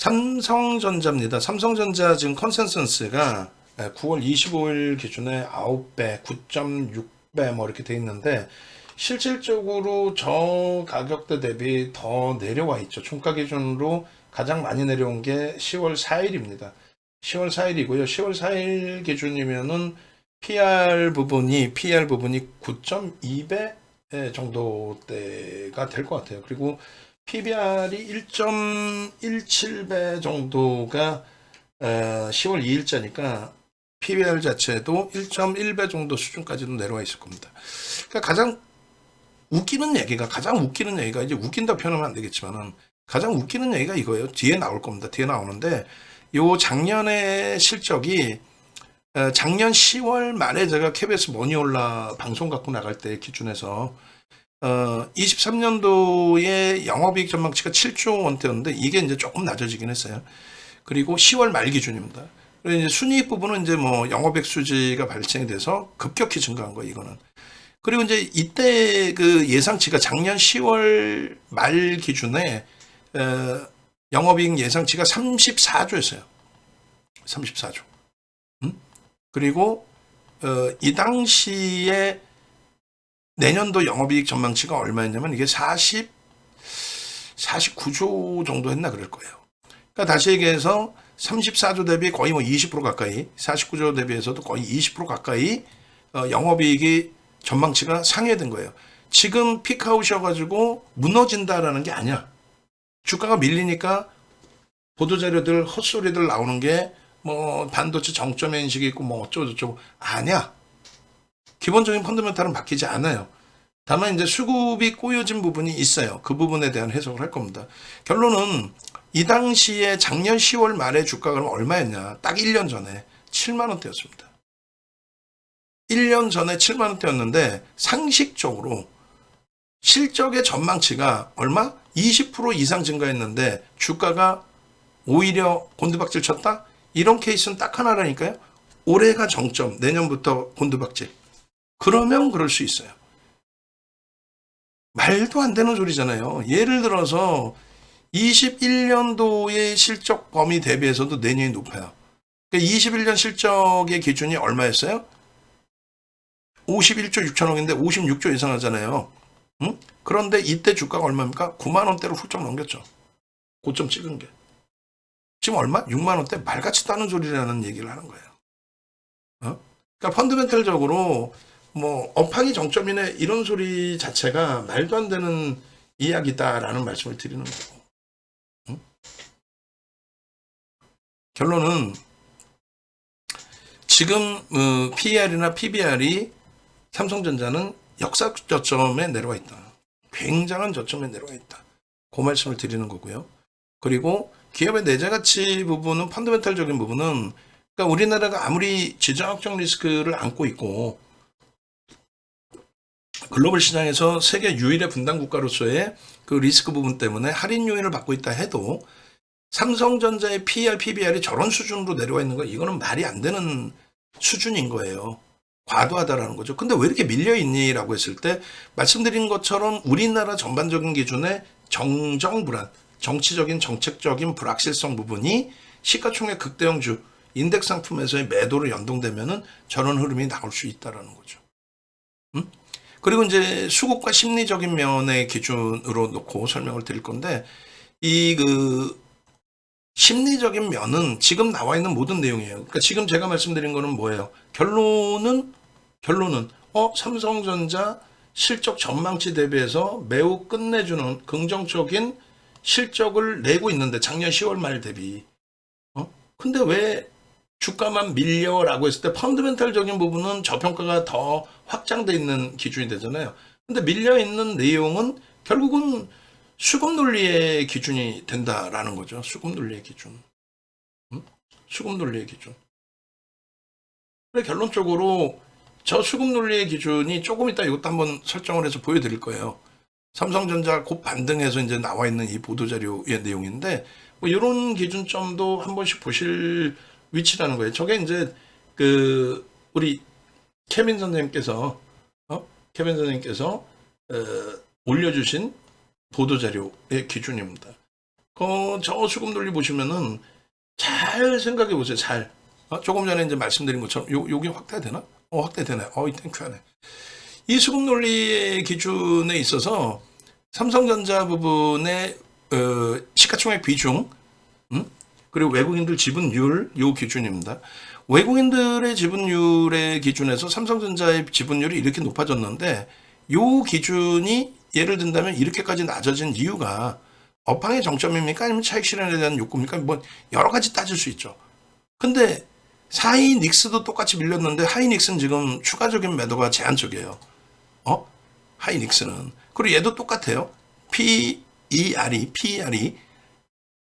삼성전자입니다. 삼성전자 지금 컨센서스가 9월 25일 기준에 9배, 9.6배 뭐 이렇게 돼 있는데 실질적으로 저 가격대 대비 더 내려와 있죠. 종가 기준으로 가장 많이 내려온 게 10월 4일입니다. 10월 4일이고요. 10월 4일 기준이면은 PR 부분이 9.2배 정도대가 될 것 같아요. 그리고 PBR이 1.17배 정도가 10월 2일자니까 PBR 자체도 1.1배 정도 수준까지도 내려와 있을 겁니다. 그러니까 가장 웃기는 얘기가 이제 웃긴다 표현하면 안 되겠지만은 가장 웃기는 얘기가 이거예요. 뒤에 나올 겁니다. 뒤에 나오는데 요 작년의 실적이 작년 10월 말에 제가 KBS 머니올라 방송 갖고 나갈 때 기준에서 23년도에 영업이익 전망치가 7조 원대였는데 이게 이제 조금 낮아지긴 했어요. 그리고 10월 말 기준입니다. 그리고 이제 순이익 부분은 이제 뭐 영업이익 수지가 발생이 돼서 급격히 증가한 거예요, 이거는. 그리고 이제 이때 그 예상치가 작년 10월 말 기준에 영업이익 예상치가 34조였어요. 34조. 그리고 이 당시에 내년도 영업이익 전망치가 얼마였냐면 이게 49조 정도 했나 그럴 거예요. 그러니까 다시 얘기해서 34조 대비 거의 뭐 20% 가까이, 49조 대비해서도 거의 20% 가까이 영업이익이 전망치가 상회된 거예요. 지금 피크아웃이어가지고 무너진다라는 게 아니야. 주가가 밀리니까 보도자료들 헛소리들 나오는 게 뭐 반도체 정점 인식이 있고 뭐 어쩌고저쩌고 아니야. 기본적인 펀더멘탈은 바뀌지 않아요. 다만 이제 수급이 꼬여진 부분이 있어요. 그 부분에 대한 해석을 할 겁니다. 결론은 이 당시에 작년 10월 말에 주가가 그럼 얼마였냐? 딱 1년 전에 7만 원대였습니다. 1년 전에 7만 원대였는데 상식적으로 실적의 전망치가 얼마? 20% 이상 증가했는데 주가가 오히려 곤두박질 쳤다? 이런 케이스는 딱 하나라니까요. 올해가 정점, 내년부터 곤두박질. 그러면 그럴 수 있어요. 말도 안 되는 소리잖아요. 예를 들어서 21년도의 실적 범위 대비해서도 내년이 높아요. 21년 실적의 기준이 얼마였어요? 51조 6천억인데 56조 이상 하잖아요. 응? 그런데 이때 주가가 얼마입니까? 9만 원대로 훌쩍 넘겼죠. 고점 찍은 게. 지금 얼마? 6만 원대 말같지도 않은 소리라는 얘기를 하는 거예요. 그러니까 펀더멘탈적으로 뭐 업황이 정점이네 이런 소리 자체가 말도 안 되는 이야기다라는 말씀을 드리는 거고. 결론은 지금 PER이나 PBR이 삼성전자는 역사 저점에 내려와 있다. 굉장한 저점에 내려와 있다. 그 말씀을 드리는 거고요. 그리고 기업의 내재가치 부분은 펀더멘탈적인 부분은 그러니까 우리나라가 아무리 지정학적 리스크를 안고 있고 글로벌 시장에서 세계 유일의 분당 국가로서의 그 리스크 부분 때문에 할인 요인을 받고 있다 해도 삼성전자의 PER, PBR이 저런 수준으로 내려와 있는 거 이거는 말이 안 되는 수준인 거예요. 과도하다라는 거죠. 근데 왜 이렇게 밀려있니라고 했을 때 말씀드린 것처럼 우리나라 전반적인 기준의 정정불안, 정치적인 정책적인 불확실성 부분이 시가총액 극대형주 인덱스 상품에서의 매도로 연동되면은 저런 흐름이 나올 수 있다라는 거죠. 그리고 이제 수급과 심리적인 면의 기준으로 놓고 설명을 드릴 건데 이 그 심리적인 면은 지금 나와 있는 모든 내용이에요. 그러니까 지금 제가 말씀드린 거는 뭐예요? 결론은 삼성전자 실적 전망치 대비해서 매우 끝내주는 긍정적인 실적을 내고 있는데 작년 10월 말 대비 근데 왜 주가만 밀려라고 했을 때 펀더멘탈적인 부분은 저평가가 더 확장돼 있는 기준이 되잖아요. 근데 밀려 있는 내용은 결국은 수급 논리의 기준이 된다라는 거죠. 수급 논리의 기준. 수급 논리의 기준. 그래 결론적으로 저 수급 논리의 기준이 조금 이따 이것도 한번 설정을 해서 보여드릴 거예요. 삼성전자 곧 반등해서 이제 나와 있는 이 보도자료의 내용인데 뭐 이런 기준점도 한 번씩 보실 위치라는 거예요. 저게 이제 그 우리 케빈 선생님께서 올려주신 보도자료의 기준입니다. 저 수급 논리 보시면은 잘 생각해 보세요. 잘. 조금 전에 이제 말씀드린 것처럼 요게 확대되나? 확대되네. 이 땡큐하네. 이 수급 논리의 기준에 있어서 삼성전자 부분의 시가총액 비중, 그리고 외국인들 지분율 요 기준입니다. 외국인들의 지분율의 기준에서 삼성전자의 지분율이 이렇게 높아졌는데 요 기준이 예를 든다면 이렇게까지 낮아진 이유가 업황의 정점입니까? 아니면 차익 실현에 대한 욕구입니까? 뭐 여러 가지 따질 수 있죠. 근데 하이닉스도 똑같이 밀렸는데 하이닉스는 지금 추가적인 매도가 제한적이에요. 하이닉스는. 그리고 얘도 똑같아요. PER이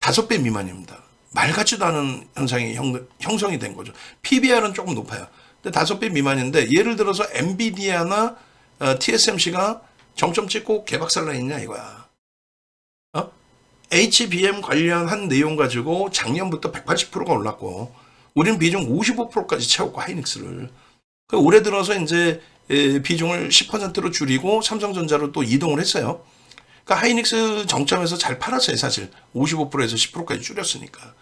5배 미만입니다. 말 같지도 않은 현상이 형성이 된 거죠. PBR은 조금 높아요. 근데 5배 미만인데 예를 들어서 엔비디아나 TSMC가 정점 찍고 개박살 나 있냐 이거야. HBM 관련한 내용 가지고 작년부터 180%가 올랐고 우리는 비중 55%까지 채웠고 하이닉스를. 올해 들어서 이제 비중을 10%로 줄이고 삼성전자로 또 이동을 했어요. 그러니까 하이닉스 정점에서 잘 팔았어요, 사실. 55%에서 10%까지 줄였으니까.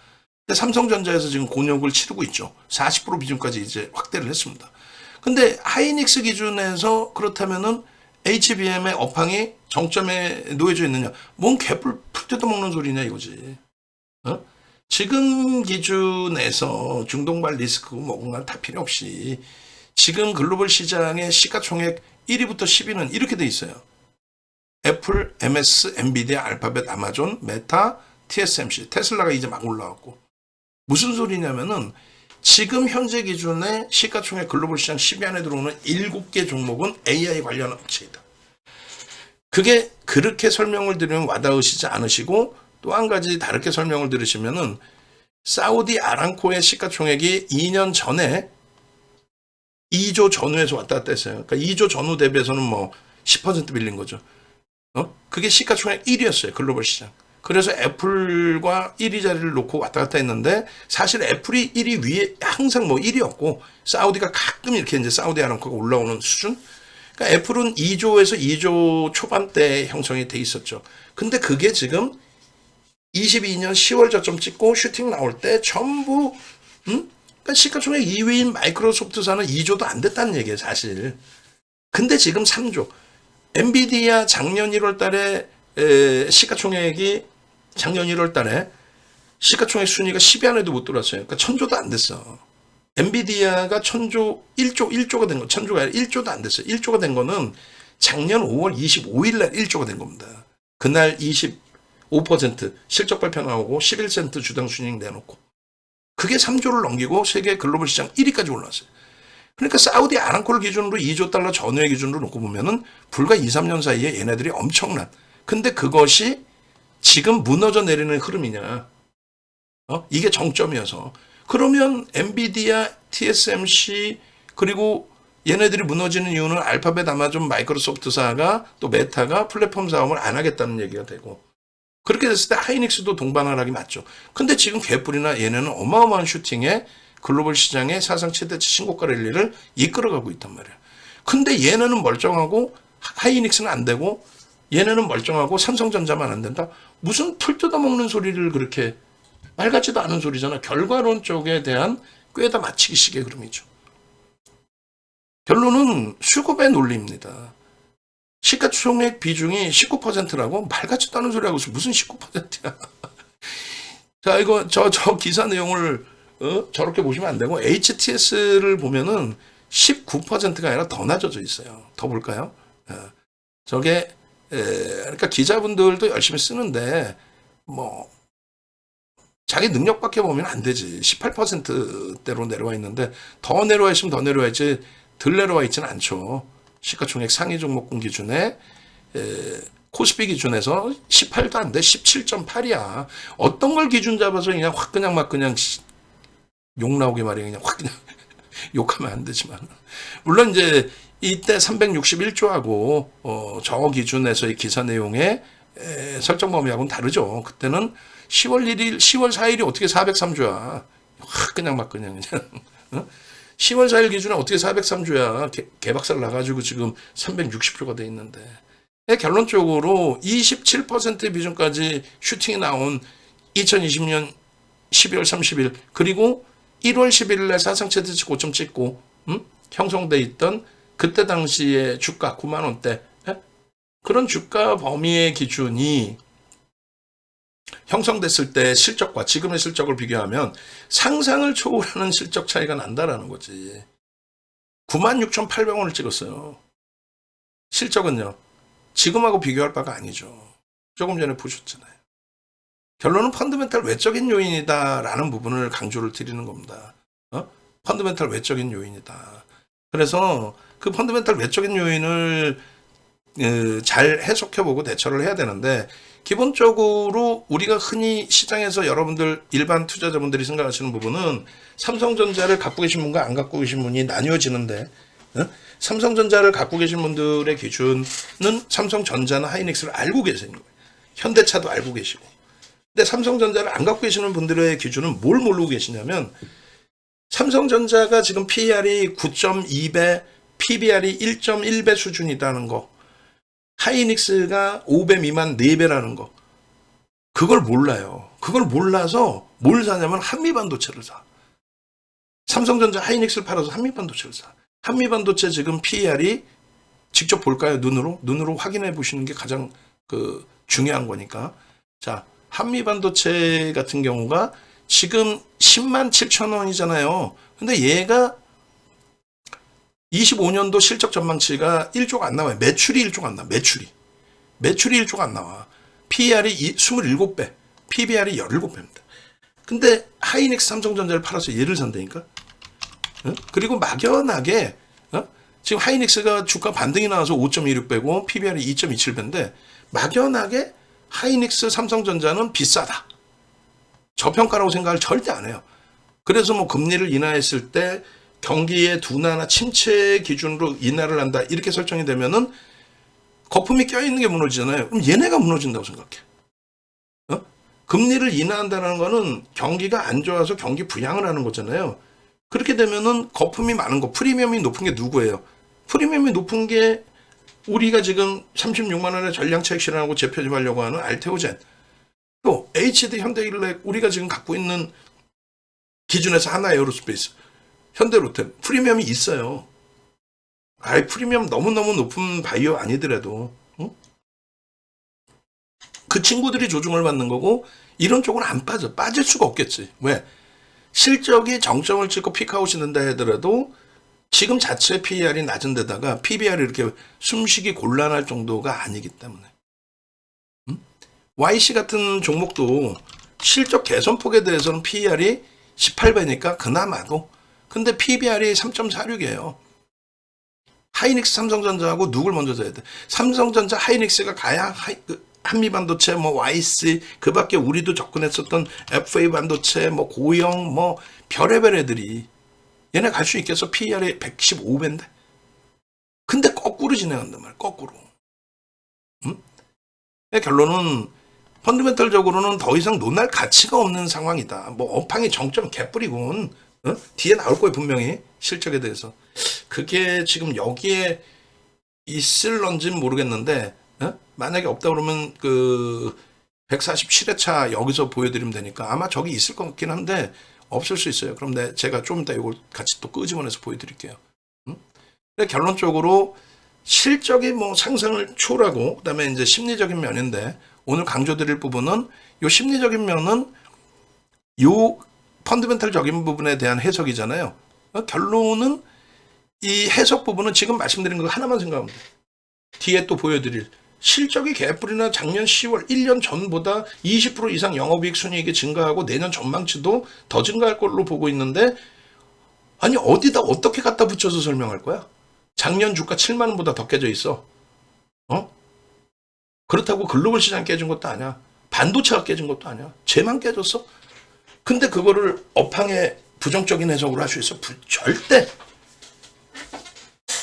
근데 삼성전자에서 지금 곤욕을 치르고 있죠. 40% 비중까지 이제 확대를 했습니다. 근데 하이닉스 기준에서 그렇다면은 HBM의 업황이 정점에 놓여져 있느냐? 뭔 개뿔 풀 뜯어 먹는 소리냐 이거지. 지금 기준에서 중동발 리스크 뭐가 다 필요 없이 지금 글로벌 시장의 시가총액 1위부터 10위는 이렇게 돼 있어요. 애플, MS, 엔비디아, 알파벳, 아마존, 메타, TSMC, 테슬라가 이제 막 올라왔고. 무슨 소리냐면은 지금 현재 기준의 시가총액 글로벌 시장 10위 안에 들어오는 7개 종목은 AI 관련 업체이다. 그게 그렇게 설명을 드리면 와닿으시지 않으시고 또 한 가지 다르게 설명을 들으시면은 사우디 아람코의 시가총액이 2년 전에 2조 전후에서 왔다 갔다 했어요. 그러니까 2조 전후 대비해서는 뭐 10% 밀린 거죠. 그게 시가총액 1위였어요. 글로벌 시장. 그래서 애플과 1위 자리를 놓고 왔다 갔다 했는데 사실 애플이 1위 위에 항상 뭐 1위였고 사우디가 가끔 이렇게 이제 사우디 아람코가 올라오는 수준. 그러니까 애플은 2조에서 2조 초반대 형성이 돼 있었죠. 근데 그게 지금 22년 10월 저점 찍고 슈팅 나올 때 전부 그러니까 시가총액 2위인 마이크로소프트사는 2조도 안 됐다는 얘기예요, 사실. 근데 지금 3조. 엔비디아 작년 1월 달에 시가총액이 작년 1월 달에 시가총액 순위가 10위 안에도 못 들어왔어요. 그러니까 1000조도 안 됐어. 엔비디아가 1조가 된 거, 1000조가 아니라 1조도 안 됐어요. 1조가 된 거는 작년 5월 25일 날 1조가 된 겁니다. 그날 25% 실적 발표 나오고 11센트 주당 순이익 내놓고. 그게 3조를 넘기고 세계 글로벌 시장 1위까지 올라왔어요. 그러니까 사우디 아람코를 기준으로 2조 달러 전후의 기준으로 놓고 보면은 불과 2, 3년 사이에 얘네들이 엄청난. 근데 그것이 지금 무너져 내리는 흐름이냐. 이게 정점이어서. 그러면 엔비디아, TSMC 그리고 얘네들이 무너지는 이유는 알파벳, 아마존, 마이크로소프트사가 또 메타가 플랫폼 사업을 안 하겠다는 얘기가 되고 그렇게 됐을 때 하이닉스도 동반하락이 맞죠. 근데 지금 개뿔이나 얘네는 어마어마한 슈팅에 글로벌 시장의 사상 최대치 신고가 랠리를 이끌어가고 있단 말이에요. 근데 얘네는 멀쩡하고 하이닉스는 안 되고 얘네는 멀쩡하고 삼성전자만 안 된다? 무슨 풀 뜯어먹는 소리를 그렇게 말 같지도 않은 소리잖아. 결과론 쪽에 대한 꿰다 맞추기식의 흐름이죠. 결론은 수급의 논리입니다. 시가총액 비중이 19%라고 말 같지도 않은 소리 하고 있어. 무슨 19%야. 자, 이거 저 기사 내용을 저렇게 보시면 안 되고 HTS를 보면은 19%가 아니라 더 낮아져 있어요. 더 볼까요? 저게 그러니까 기자분들도 열심히 쓰는데 뭐 자기 능력밖에 보면 안 되지. 18%대로 내려와 있는데 더 내려와 있으면 더 내려와 있지 덜 내려와 있지는 않죠. 시가총액 상위 종목군 기준에 코스피 기준에서 18도 안 돼. 17.8이야. 어떤 걸 기준 잡아서 그냥 확 그냥 막 그냥 욕 나오게 말이야. 그냥 확 그냥 욕하면 안 되지만. 물론 이제 이때 361조하고 저 기준에서의 기사 내용의 설정 범위하고는 다르죠. 그때는 10월 1일, 10월 4일이 어떻게 403조야. 확 그냥 막 그냥 10월 4일 기준에 어떻게 403조야. 개박살 나가지고 지금 360조가 돼 있는데. 결론적으로 27%의 비중까지 슈팅이 나온 2020년 12월 30일 그리고 1월 11일 날 사상 최대치 고점 찍고 형성돼 있던 그때 당시에 주가 9만 원대 그런 주가 범위의 기준이 형성됐을 때 실적과 지금의 실적을 비교하면 상상을 초월하는 실적 차이가 난다라는 거지. 96,800원을 찍었어요. 실적은요. 지금하고 비교할 바가 아니죠. 조금 전에 보셨잖아요. 결론은 펀드멘탈 외적인 요인이다라는 부분을 강조를 드리는 겁니다. 펀드멘탈 외적인 요인이다. 그래서 그 펀드멘탈 외적인 요인을 잘 해석해보고 대처를 해야 되는데 기본적으로 우리가 흔히 시장에서 여러분들 일반 투자자분들이 생각하시는 부분은 삼성전자를 갖고 계신 분과 안 갖고 계신 분이 나뉘어지는데 삼성전자를 갖고 계신 분들의 기준은 삼성전자나 하이닉스를 알고 계시는 거예요. 현대차도 알고 계시고. 근데 삼성전자를 안 갖고 계시는 분들의 기준은 뭘 모르고 계시냐면 삼성전자가 지금 PER이 9.2배, PBR이 1.1배 수준이라는 거. 하이닉스가 5배 미만 4배라는 거. 그걸 몰라요. 그걸 몰라서 뭘 사냐면 한미반도체를 사. 삼성전자 하이닉스를 팔아서 한미반도체를 사. 한미반도체 지금 PER이 직접 볼까요? 눈으로 확인해 보시는 게 가장 중요한 거니까. 자, 한미반도체 같은 경우가 지금 10만 7천 원이잖아요. 근데 얘가 25년도 실적 전망치가 1조가 안 나와요. 매출이 1조가 안 나와. 매출이 1조가 안 나와. PER이 27배, PBR이 17배입니다. 근데 하이닉스 삼성전자를 팔아서 얘를 산다니까? 그리고 막연하게 지금 하이닉스가 주가 반등이 나와서 5.26배고 PBR이 2.27배인데 막연하게 하이닉스 삼성전자는 비싸다. 저평가라고 생각을 절대 안 해요. 그래서 뭐 금리를 인하했을 때 경기의 둔화나 침체 기준으로 인하를 한다 이렇게 설정이 되면은 거품이 껴있는 게 무너지잖아요. 그럼 얘네가 무너진다고 생각해. 금리를 인하한다는 거는 경기가 안 좋아서 경기 부양을 하는 거잖아요. 그렇게 되면은 거품이 많은 거, 프리미엄이 높은 게 누구예요? 프리미엄이 높은 게 우리가 지금 36만 원의 전량차익 실현하고 재표집하려고 하는 알테오젠, 또 HD 현대일렉 우리가 지금 갖고 있는 기준에서 하나에어로스페이스, 현대로템 프리미엄이 있어요. 프리미엄 너무너무 높은 바이오 아니더라도 그 친구들이 조종을 받는 거고 이런 쪽은 안 빠질 수가 없겠지. 왜? 실적이 정점을 찍고 피크아웃이 된다 하더라도 지금 자체 PER이 낮은 데다가 PBR이 이렇게 숨쉬기 곤란할 정도가 아니기 때문에. YC 같은 종목도 실적 개선폭에 대해서는 PER이 18배니까 그나마도. 근데 PBR이 3.46이에요. 하이닉스 삼성전자하고 누굴 먼저 사야 돼? 삼성전자 하이닉스가 가야 한미반도체, 뭐 YC, 그 밖에 우리도 접근했었던 FA 반도체, 뭐 고영, 뭐 별의별 애들이 얘네 갈 수 있겠어? PER이 115배인데. 근데 거꾸로 진행한단 말이야. 거꾸로. 결론은 펀드멘털적으로는 더 이상 논할 가치가 없는 상황이다. 뭐 업황이 정점 개뿔이군. 뒤에 나올 거예요 분명히 실적에 대해서. 그게 지금 여기에 있을런지는 모르겠는데 만약에 없다 그러면 147회차 여기서 보여드리면 되니까 아마 저기 있을 것 같긴 한데 없을 수 있어요. 그럼 제가 좀 이따 이걸 같이 또 끄집어내서 보여드릴게요. 근데 결론적으로 실적이 뭐 상상을 초월하고 그다음에 이제 심리적인 면인데 오늘 강조드릴 부분은 요 심리적인 면은 요 펀드멘털적인 부분에 대한 해석이잖아요. 결론은 이 해석 부분은 지금 말씀드린 거 하나만 생각하면 돼요. 뒤에 또 보여드릴 실적이 개뿔이나 작년 10월 1년 전보다 20% 이상 영업이익 순이익이 증가하고 내년 전망치도 더 증가할 걸로 보고 있는데 아니 어디다 어떻게 갖다 붙여서 설명할 거야? 작년 주가 7만 원보다 더 깨져 있어. 그렇다고 글로벌 시장 깨진 것도 아니야. 반도체가 깨진 것도 아니야. 쟤만 깨졌어. 근데 그거를 업황의 부정적인 해석으로 할 수 있어? 절대.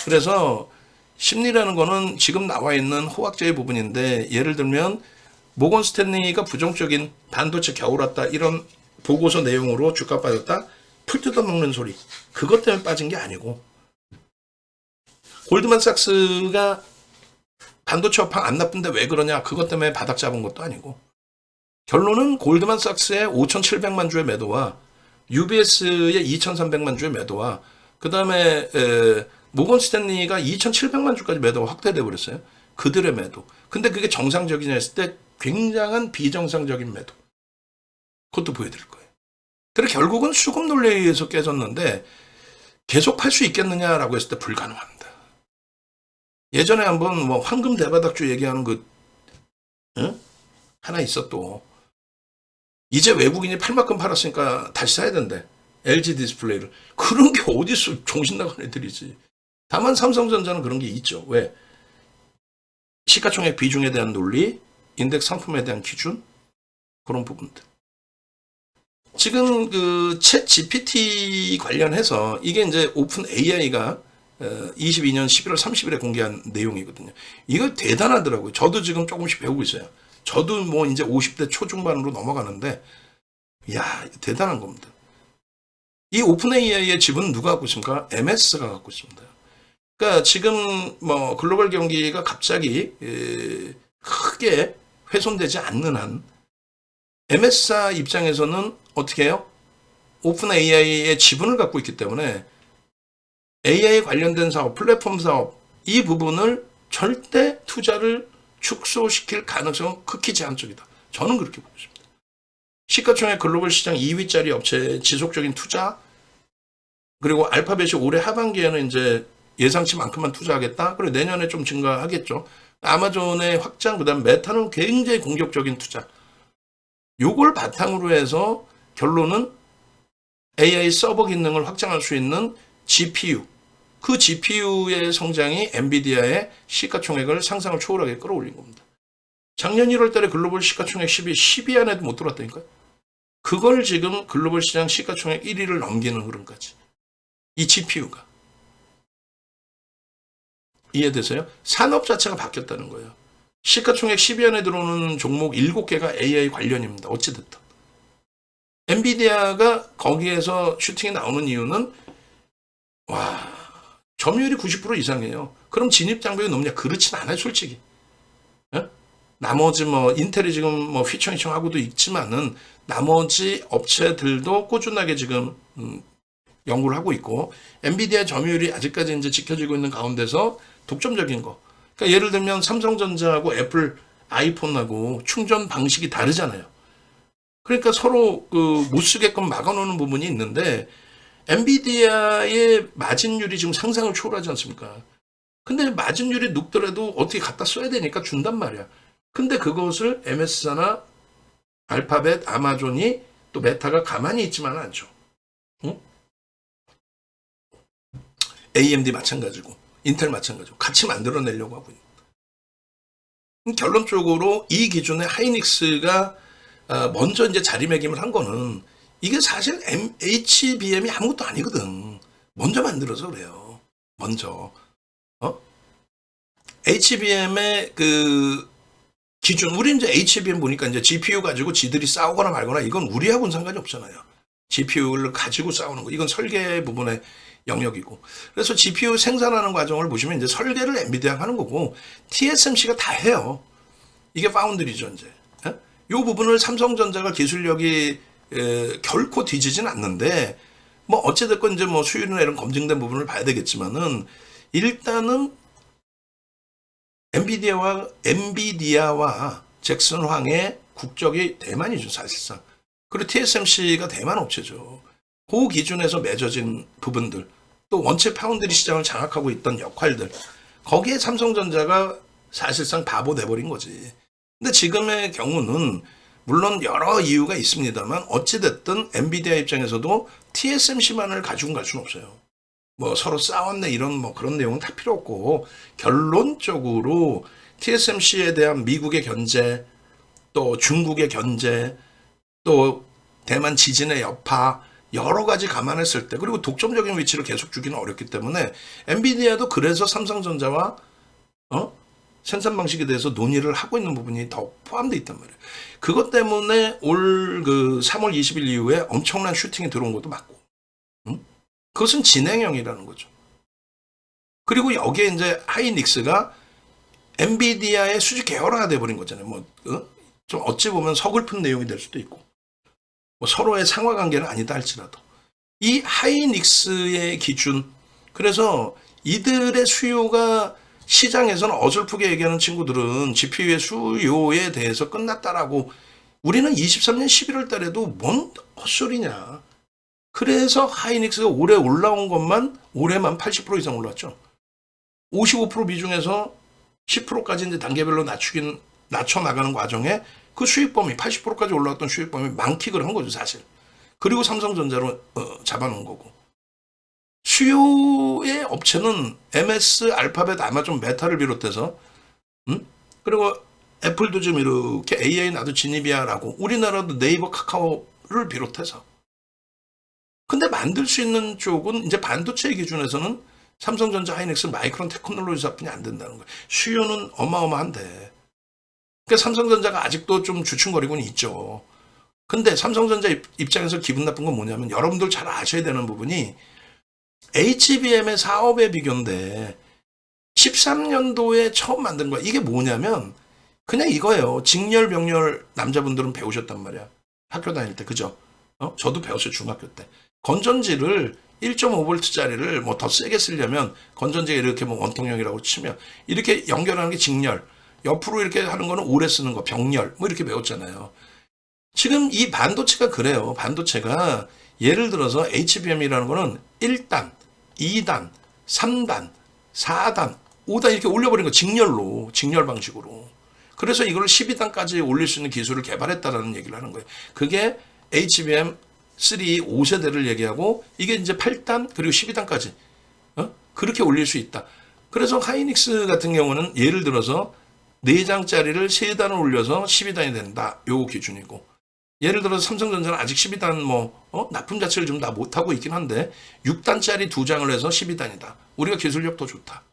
그래서 심리라는 거는 지금 나와 있는 호학제의 부분인데 예를 들면 모건 스탠리가 부정적인 반도체 겨울 왔다 이런 보고서 내용으로 주가 빠졌다 풀 뜯어먹는 소리 그것 때문에 빠진 게 아니고 골드만삭스가 반도체 업황 안 나쁜데 왜 그러냐 그것 때문에 바닥 잡은 것도 아니고 결론은 골드만삭스의 5,700만 주의 매도와 UBS의 2,300만 주의 매도와 그 다음에 모건 스탠리가 2,700만 주까지 매도가 확대돼 버렸어요. 그들의 매도. 근데 그게 정상적이냐 했을 때 굉장한 비정상적인 매도. 그것도 보여드릴 거예요. 그래서 결국은 수급 논리에 의해서 깨졌는데 계속 팔 수 있겠느냐라고 했을 때 불가능합니다. 예전에 한번 뭐 황금 대바닥주 얘기하는 그 하나 있어 또. 이제 외국인이 팔 만큼 팔았으니까 다시 사야 된대. LG 디스플레이를. 그런 게 어딨어. 정신 나간 애들이지. 다만 삼성전자는 그런 게 있죠. 왜? 시가총액 비중에 대한 논리, 인덱스 상품에 대한 기준, 그런 부분들. 지금 그 챗 GPT 관련해서 이게 이제 오픈 AI가 22년 11월 30일에 공개한 내용이거든요. 이거 대단하더라고요. 저도 지금 조금씩 배우고 있어요. 저도 뭐 이제 50대 초중반으로 넘어가는데, 야, 대단한 겁니다. 이 오픈 AI의 지분은 누가 갖고 있습니까? MS가 갖고 있습니다. 그러니까 지금 뭐 글로벌 경기가 갑자기 크게 훼손되지 않는 한 MS사 입장에서는 어떻게 해요? 오픈 AI의 지분을 갖고 있기 때문에 AI 관련된 사업, 플랫폼 사업 이 부분을 절대 투자를 축소시킬 가능성은 극히 제한적이다. 저는 그렇게 보고 있습니다. 시가총액 글로벌 시장 2위짜리 업체의 지속적인 투자, 그리고 알파벳이 올해 하반기에는 이제 예상치만큼만 투자하겠다. 그리고 내년에 좀 증가하겠죠. 아마존의 확장, 그다음 메타는 굉장히 공격적인 투자. 요걸 바탕으로 해서 결론은 AI 서버 기능을 확장할 수 있는 GPU, 그 GPU의 성장이 엔비디아의 시가총액을 상상을 초월하게 끌어올린 겁니다. 작년 1월 달에 글로벌 시가총액 10위 안에도 못 들어왔다니까요. 그걸 지금 글로벌 시장 시가총액 1위를 넘기는 흐름까지. 이 GPU가. 이해되세요? 산업 자체가 바뀌었다는 거예요. 시가총액 10위 안에 들어오는 종목 7개가 AI 관련입니다. 어찌됐든. 엔비디아가 거기에서 슈팅이 나오는 이유는 와, 점유율이 90% 이상이에요. 그럼 진입 장벽이 높냐? 그렇진 않아요, 솔직히. 예? 나머지 뭐 인텔이 지금 뭐 휘청휘청 하고도 있지만은 나머지 업체들도 꾸준하게 지금 연구를 하고 있고, 엔비디아 점유율이 아직까지 이제 지켜지고 있는 가운데서 독점적인 거. 그러니까 예를 들면 삼성전자하고 애플 아이폰하고 충전 방식이 다르잖아요. 그러니까 서로 그 못 쓰게끔 막아놓는 부분이 있는데, 엔비디아의 마진율이 지금 상상을 초월하지 않습니까? 근데 마진율이 높더라도 어떻게 갖다 써야 되니까 준단 말이야. 근데 그것을 MS사나 알파벳, 아마존이 또 메타가 가만히 있지만은 않죠. 응? AMD 마찬가지고, 인텔 마찬가지고, 같이 만들어내려고 하고 있는. 결론적으로 이 기준에 하이닉스가 먼저 이제 자리매김을 한 거는 이게 사실 HBM이 아무것도 아니거든. 먼저 만들어서 그래요. 먼저. HBM의 그 기준, 우리 이제 HBM 보니까 이제 GPU 가지고 지들이 싸우거나 말거나 이건 우리하고는 상관이 없잖아요. GPU를 가지고 싸우는 거. 이건 설계 부분의 영역이고. 그래서 GPU 생산하는 과정을 보시면 이제 설계를 엔비디아가 하는 거고 TSMC가 다 해요. 이게 파운드리죠, 이제. 이 부분을 삼성전자가 기술력이 결코 뒤지진 않는데, 뭐 어찌됐건 이제 뭐 수율이나 이런 검증된 부분을 봐야 되겠지만은 일단은 엔비디아와 잭슨 황의 국적이 대만이죠, 사실상. 그리고 TSMC가 대만 업체죠. 그 기준에서 맺어진 부분들, 또 원체 파운드리 시장을 장악하고 있던 역할들, 거기에 삼성전자가 사실상 바보 돼버린 거지. 근데 지금의 경우는 물론 여러 이유가 있습니다만 어찌됐든 엔비디아 입장에서도 TSMC만을 가지고 갈 수는 없어요. 뭐 서로 싸웠네 이런 뭐 그런 내용은 다 필요 없고, 결론적으로 TSMC에 대한 미국의 견제, 또 중국의 견제, 또 대만 지진의 여파, 여러 가지 감안했을 때, 그리고 독점적인 위치를 계속 주기는 어렵기 때문에 엔비디아도 그래서 삼성전자와 생산 방식에 대해서 논의를 하고 있는 부분이 더 포함되어 있단 말이에요. 그것 때문에 올 그 3월 20일 이후에 엄청난 슈팅이 들어온 것도 맞고, 그것은 진행형이라는 거죠. 그리고 여기에 이제 하이닉스가 엔비디아의 수직 계열화가 돼버린 거잖아요. 뭐 좀 어찌 보면 서글픈 내용이 될 수도 있고 뭐 서로의 상하관계는 아니다 할지라도 이 하이닉스의 기준, 그래서 이들의 수요가 시장에서는 어설프게 얘기하는 친구들은 GPU의 수요에 대해서 끝났다라고, 우리는 23년 11월 달에도 뭔 헛소리냐. 그래서 하이닉스가 올해 올라온 것만 올해만 80% 이상 올랐죠. 55% 비중에서 10%까지 이제 단계별로 낮춰 나가는 과정에 그 수익 범위 80%까지 올라왔던 수익 범위 망킥을 한 거죠, 사실. 그리고 삼성전자로 잡아놓은 거고. 수요의 업체는 MS, 알파벳, 아마존, 메타를 비롯해서 그리고 애플도 좀 이렇게 AI 나도 진입이야라고, 우리나라도 네이버, 카카오를 비롯해서. 근데 만들 수 있는 쪽은 이제 반도체 기준에서는 삼성전자, 하이닉스, 마이크론 테크놀로지사뿐이 안 된다는 거예요. 수요는 어마어마한데. 그러니까 삼성전자가 아직도 좀 주춤거리고는 있죠. 근데 삼성전자 입장에서 기분 나쁜 건 뭐냐면, 여러분들 잘 아셔야 되는 부분이 HBM의 사업의 비교인데 13년도에 처음 만든 거야. 이게 뭐냐면 그냥 이거예요. 직렬, 병렬 남자분들은 배우셨단 말이야. 학교 다닐 때, 그죠? 저도 배웠어요, 중학교 때. 건전지를 1.5V짜리를 뭐 더 세게 쓰려면 건전지가 이렇게 뭐 원통형이라고 치면 이렇게 연결하는 게 직렬, 옆으로 이렇게 하는 거는 오래 쓰는 거 병렬, 뭐 이렇게 배웠잖아요. 지금 이 반도체가 그래요. 반도체가 예를 들어서 HBM이라는 거는 1단, 2단, 3단, 4단, 5단 이렇게 올려버린 거, 직렬로, 직렬 방식으로. 그래서 이걸 12단까지 올릴 수 있는 기술을 개발했다라는 얘기를 하는 거예요. 그게 HBM 3, 5세대를 얘기하고, 이게 이제 8단, 그리고 12단까지. 그렇게 올릴 수 있다. 그래서 하이닉스 같은 경우는 예를 들어서 4장짜리를 3단을 올려서 12단이 된다. 요거 기준이고. 예를 들어서 삼성전자는 아직 12단 납품 자체를 좀 다 못하고 있긴 한데 6단짜리 2장을 해서 12단이다. 우리가 기술력 더 좋다.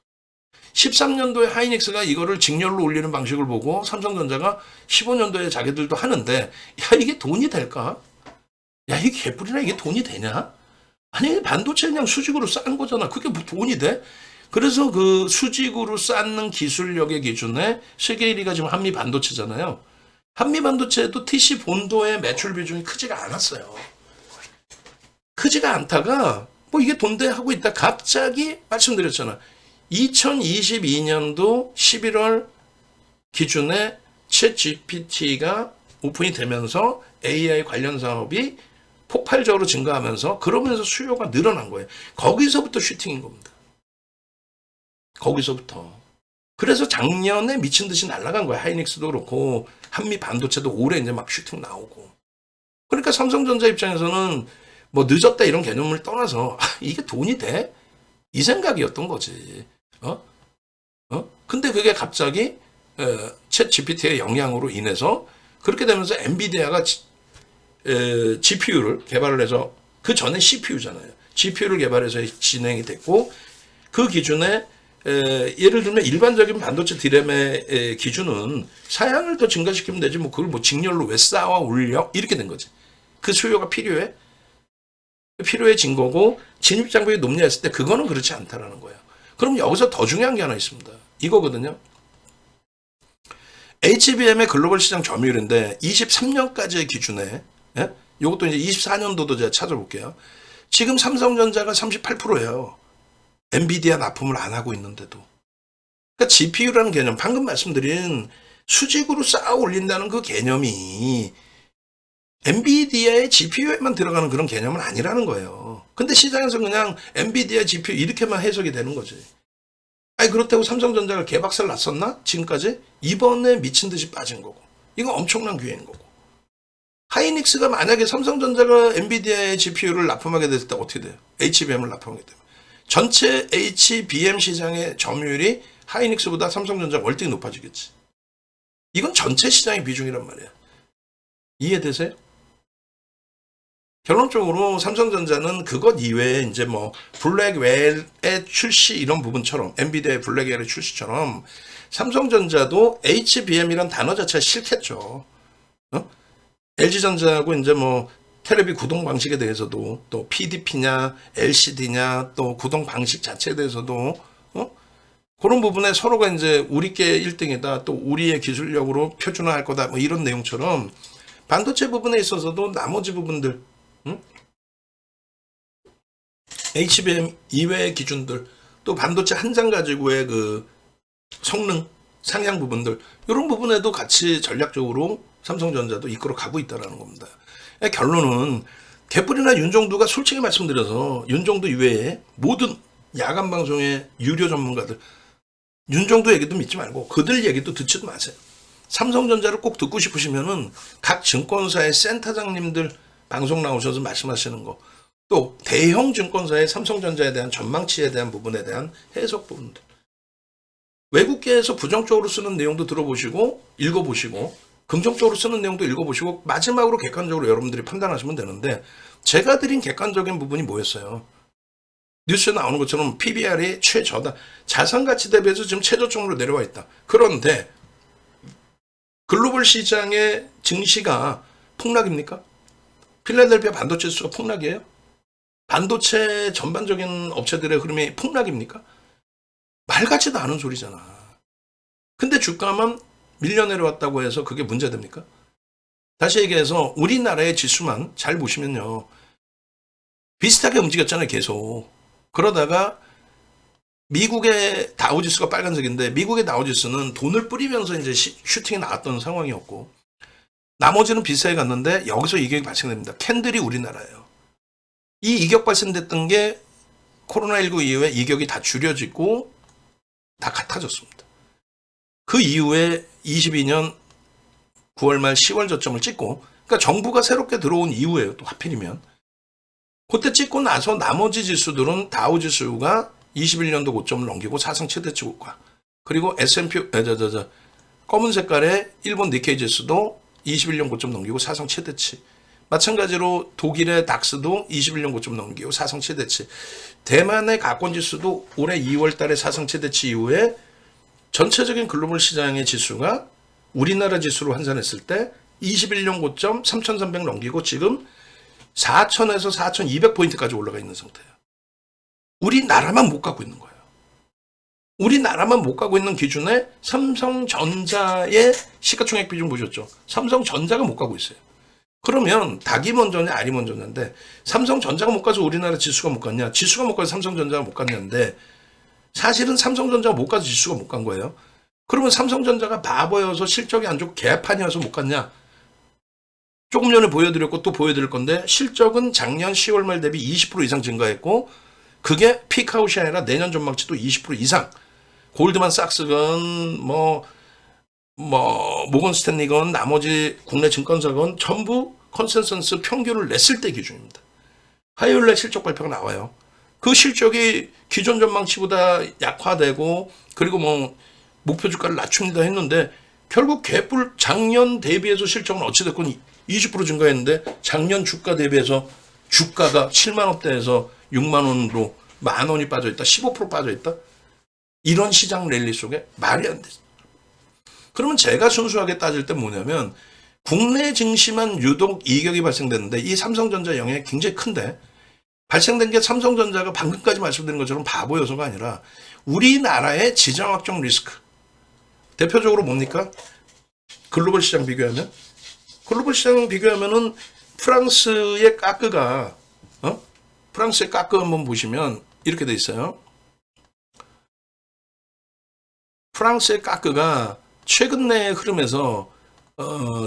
13년도에 하이닉스가 이거를 직렬로 올리는 방식을 보고 삼성전자가 15년도에 자기들도 하는데, 야, 이게 돈이 될까? 야, 이게 개뿔이나 이게 돈이 되냐? 아니, 반도체 그냥 수직으로 쌓은 거잖아. 그게 뭐 돈이 돼? 그래서 그 수직으로 쌓는 기술력의 기준에 세계 1위가 지금 한미 반도체잖아요. 한미 반도체도 TC 본도의 매출 비중이 크지가 않았어요. 크지가 않다가 뭐 이게 돈대 하고 있다 갑자기 말씀드렸잖아. 2022년도 11월 기준에 챗 GPT가 오픈이 되면서 AI 관련 사업이 폭발적으로 증가하면서, 그러면서 수요가 늘어난 거예요. 거기서부터 슈팅인 겁니다. 거기서부터. 그래서 작년에 미친 듯이 날아간 거야. 하이닉스도 그렇고 한미 반도체도 올해 이제 막 슈팅 나오고. 그러니까 삼성전자 입장에서는 뭐 늦었다 이런 개념을 떠나서 이게 돈이 돼? 이 생각이었던 거지. 근데 그게 갑자기 챗 GPT의 영향으로 인해서 그렇게 되면서 엔비디아가 GPU를 개발을 해서, 그 전에 CPU잖아요. GPU를 개발해서 진행이 됐고, 그 기준에 예를 들면 일반적인 반도체 디램의 기준은 사양을 더 증가시키면 되지, 뭐 그걸 뭐 직렬로 왜 쌓아 올려? 이렇게 된 거지. 그 수요가 필요해진 거고, 진입 장벽이 높냐 했을 때 그거는 그렇지 않다라는 거예요. 그럼 여기서 더 중요한 게 하나 있습니다. 이거거든요. HBM의 글로벌 시장 점유율인데 23년까지의 기준에, 이것도 이제 24년도도 제가 찾아볼게요. 지금 삼성전자가 38%예요. 엔비디아 납품을 안 하고 있는데도. 그러니까 GPU라는 개념, 방금 말씀드린 수직으로 쌓아 올린다는 그 개념이 엔비디아의 GPU에만 들어가는 그런 개념은 아니라는 거예요. 근데 시장에서 그냥 엔비디아 GPU 이렇게만 해석이 되는 거지. 아니, 그렇다고 삼성전자가 개박살 났었나? 지금까지? 이번에 미친 듯이 빠진 거고. 이건 엄청난 기회인 거고. 하이닉스가 만약에 삼성전자가 엔비디아의 GPU를 납품하게 됐을 때 어떻게 돼요? HBM을 납품하게 되면. 전체 HBM 시장의 점유율이 하이닉스보다 삼성전자가 월등히 높아지겠지. 이건 전체 시장의 비중이란 말이야. 이해되세요? 결론적으로 삼성전자는 그것 이외에 이제 뭐 블랙웰의 출시 이런 부분처럼, 엔비디아의 블랙웰의 출시처럼 삼성전자도 HBM이란 단어 자체가 싫겠죠. LG전자하고 이제 뭐 텔레비 구동 방식에 대해서도, 또 PDP냐 LCD냐 또 구동 방식 자체에 대해서도 그런 부분에 서로가 이제 우리께 1등이다, 또 우리의 기술력으로 표준화할 거다, 뭐 이런 내용처럼 반도체 부분에 있어서도 나머지 부분들, 응? HBM 이외의 기준들, 또 반도체 한 장 가지고의 그 성능 상향 부분들, 이런 부분에도 같이 전략적으로 삼성전자도 이끌어 가고 있다는 겁니다. 결론은 개뿔이나 윤종두가 솔직히 말씀드려서 윤종두 이외에 모든 야간 방송의 유료 전문가들 윤종두 얘기도 믿지 말고 그들 얘기도 듣지도 마세요. 삼성전자를 꼭 듣고 싶으시면은 각 증권사의 센터장님들 방송 나오셔서 말씀하시는 거, 또 대형 증권사의 삼성전자에 대한 전망치에 대한 부분에 대한 해석 부분들, 외국계에서 부정적으로 쓰는 내용도 들어보시고 읽어보시고 긍정적으로 쓰는 내용도 읽어보시고 마지막으로 객관적으로 여러분들이 판단하시면 되는데, 제가 드린 객관적인 부분이 뭐였어요? 뉴스에 나오는 것처럼 PBR이 최저다. 자산가치 대비해서 지금 최저점으로 내려와 있다. 그런데 글로벌 시장의 증시가 폭락입니까? 필라델피아 반도체 수가 폭락이에요? 반도체 전반적인 업체들의 흐름이 폭락입니까? 말 같지도 않은 소리잖아. 근데 주가만 밀려 내려왔다고 해서 그게 문제됩니까? 다시 얘기해서 우리나라의 지수만 잘 보시면요, 비슷하게 움직였잖아요, 계속. 그러다가 미국의 다우지수가 빨간색인데, 미국의 다우지수는 돈을 뿌리면서 이제 슈팅이 나왔던 상황이었고, 나머지는 비슷하게 갔는데 여기서 이격이 발생됩니다. 캔들이 우리나라예요. 이 이격 발생됐던 게 코로나19 이후에 이격이 다 줄여지고 다 같아졌습니다. 그 이후에 22년 9월 말 10월 저점을 찍고, 그러니까 정부가 새롭게 들어온 이후에요, 또 하필이면. 그때 찍고 나서 나머지 지수들은 다우지수가 21년도 고점을 넘기고 사상 최대치 고가, 그리고 S&P 검은 색깔의 일본 니케이 지수도 21년 고점 넘기고 사상 최대치, 마찬가지로 독일의 닥스도 21년 고점 넘기고 사상 최대치, 대만의 가권지수도 올해 2월 달에 사상 최대치 이후에 전체적인 글로벌 시장의 지수가 우리나라 지수로 환산했을 때 21년 고점 3,300 넘기고 지금 4,000에서 4,200포인트까지 올라가 있는 상태예요. 우리나라만 못 가고 있는 거예요. 우리나라만 못 가고 있는 기준에 삼성전자의 시가총액 비중 보셨죠? 삼성전자가 못 가고 있어요. 그러면 닭이 먼저냐 알이 먼저냐인데, 삼성전자가 못 가서 우리나라 지수가 못 갔냐, 지수가 못 가서 삼성전자가 못 갔냐인데, 사실은 삼성전자가 못 가서 지수가 못 간 거예요. 그러면 삼성전자가 바보여서 실적이 안 좋고 개판이어서 못 갔냐? 조금 전에 보여드렸고 또 보여드릴 건데, 실적은 작년 10월 말 대비 20% 이상 증가했고, 그게 피크아웃이 아니라 내년 전망치도 20% 이상. 골드만삭스건 모건 스탠리건 나머지 국내 증권사건 전부 컨센서스 평균을 냈을 때 기준입니다. 화요일날 실적 발표가 나와요. 그 실적이 기존 전망치보다 약화되고, 그리고 목표 주가를 낮춥니다 했는데, 결국 개뿔 작년 대비해서 실적은 어찌됐건 20% 증가했는데, 작년 주가 대비해서 주가가 7만 원대에서 6만 원으로 만 원이 빠져있다, 15% 빠져있다. 이런 시장 랠리 속에 말이 안 되죠. 그러면 제가 순수하게 따질 때 뭐냐면, 국내 증시만 유독 이격이 발생됐는데, 이 삼성전자 영향이 굉장히 큰데, 발생된 게 삼성전자가 방금까지 말씀드린 것처럼 바보여서가 아니라 우리나라의 지정학적 리스크. 대표적으로 뭡니까? 글로벌 시장 비교하면? 글로벌 시장 비교하면은 프랑스의 까크가, 프랑스의 까크 한번 보시면 이렇게 돼 있어요. 프랑스의 까크가 최근 내의 흐름에서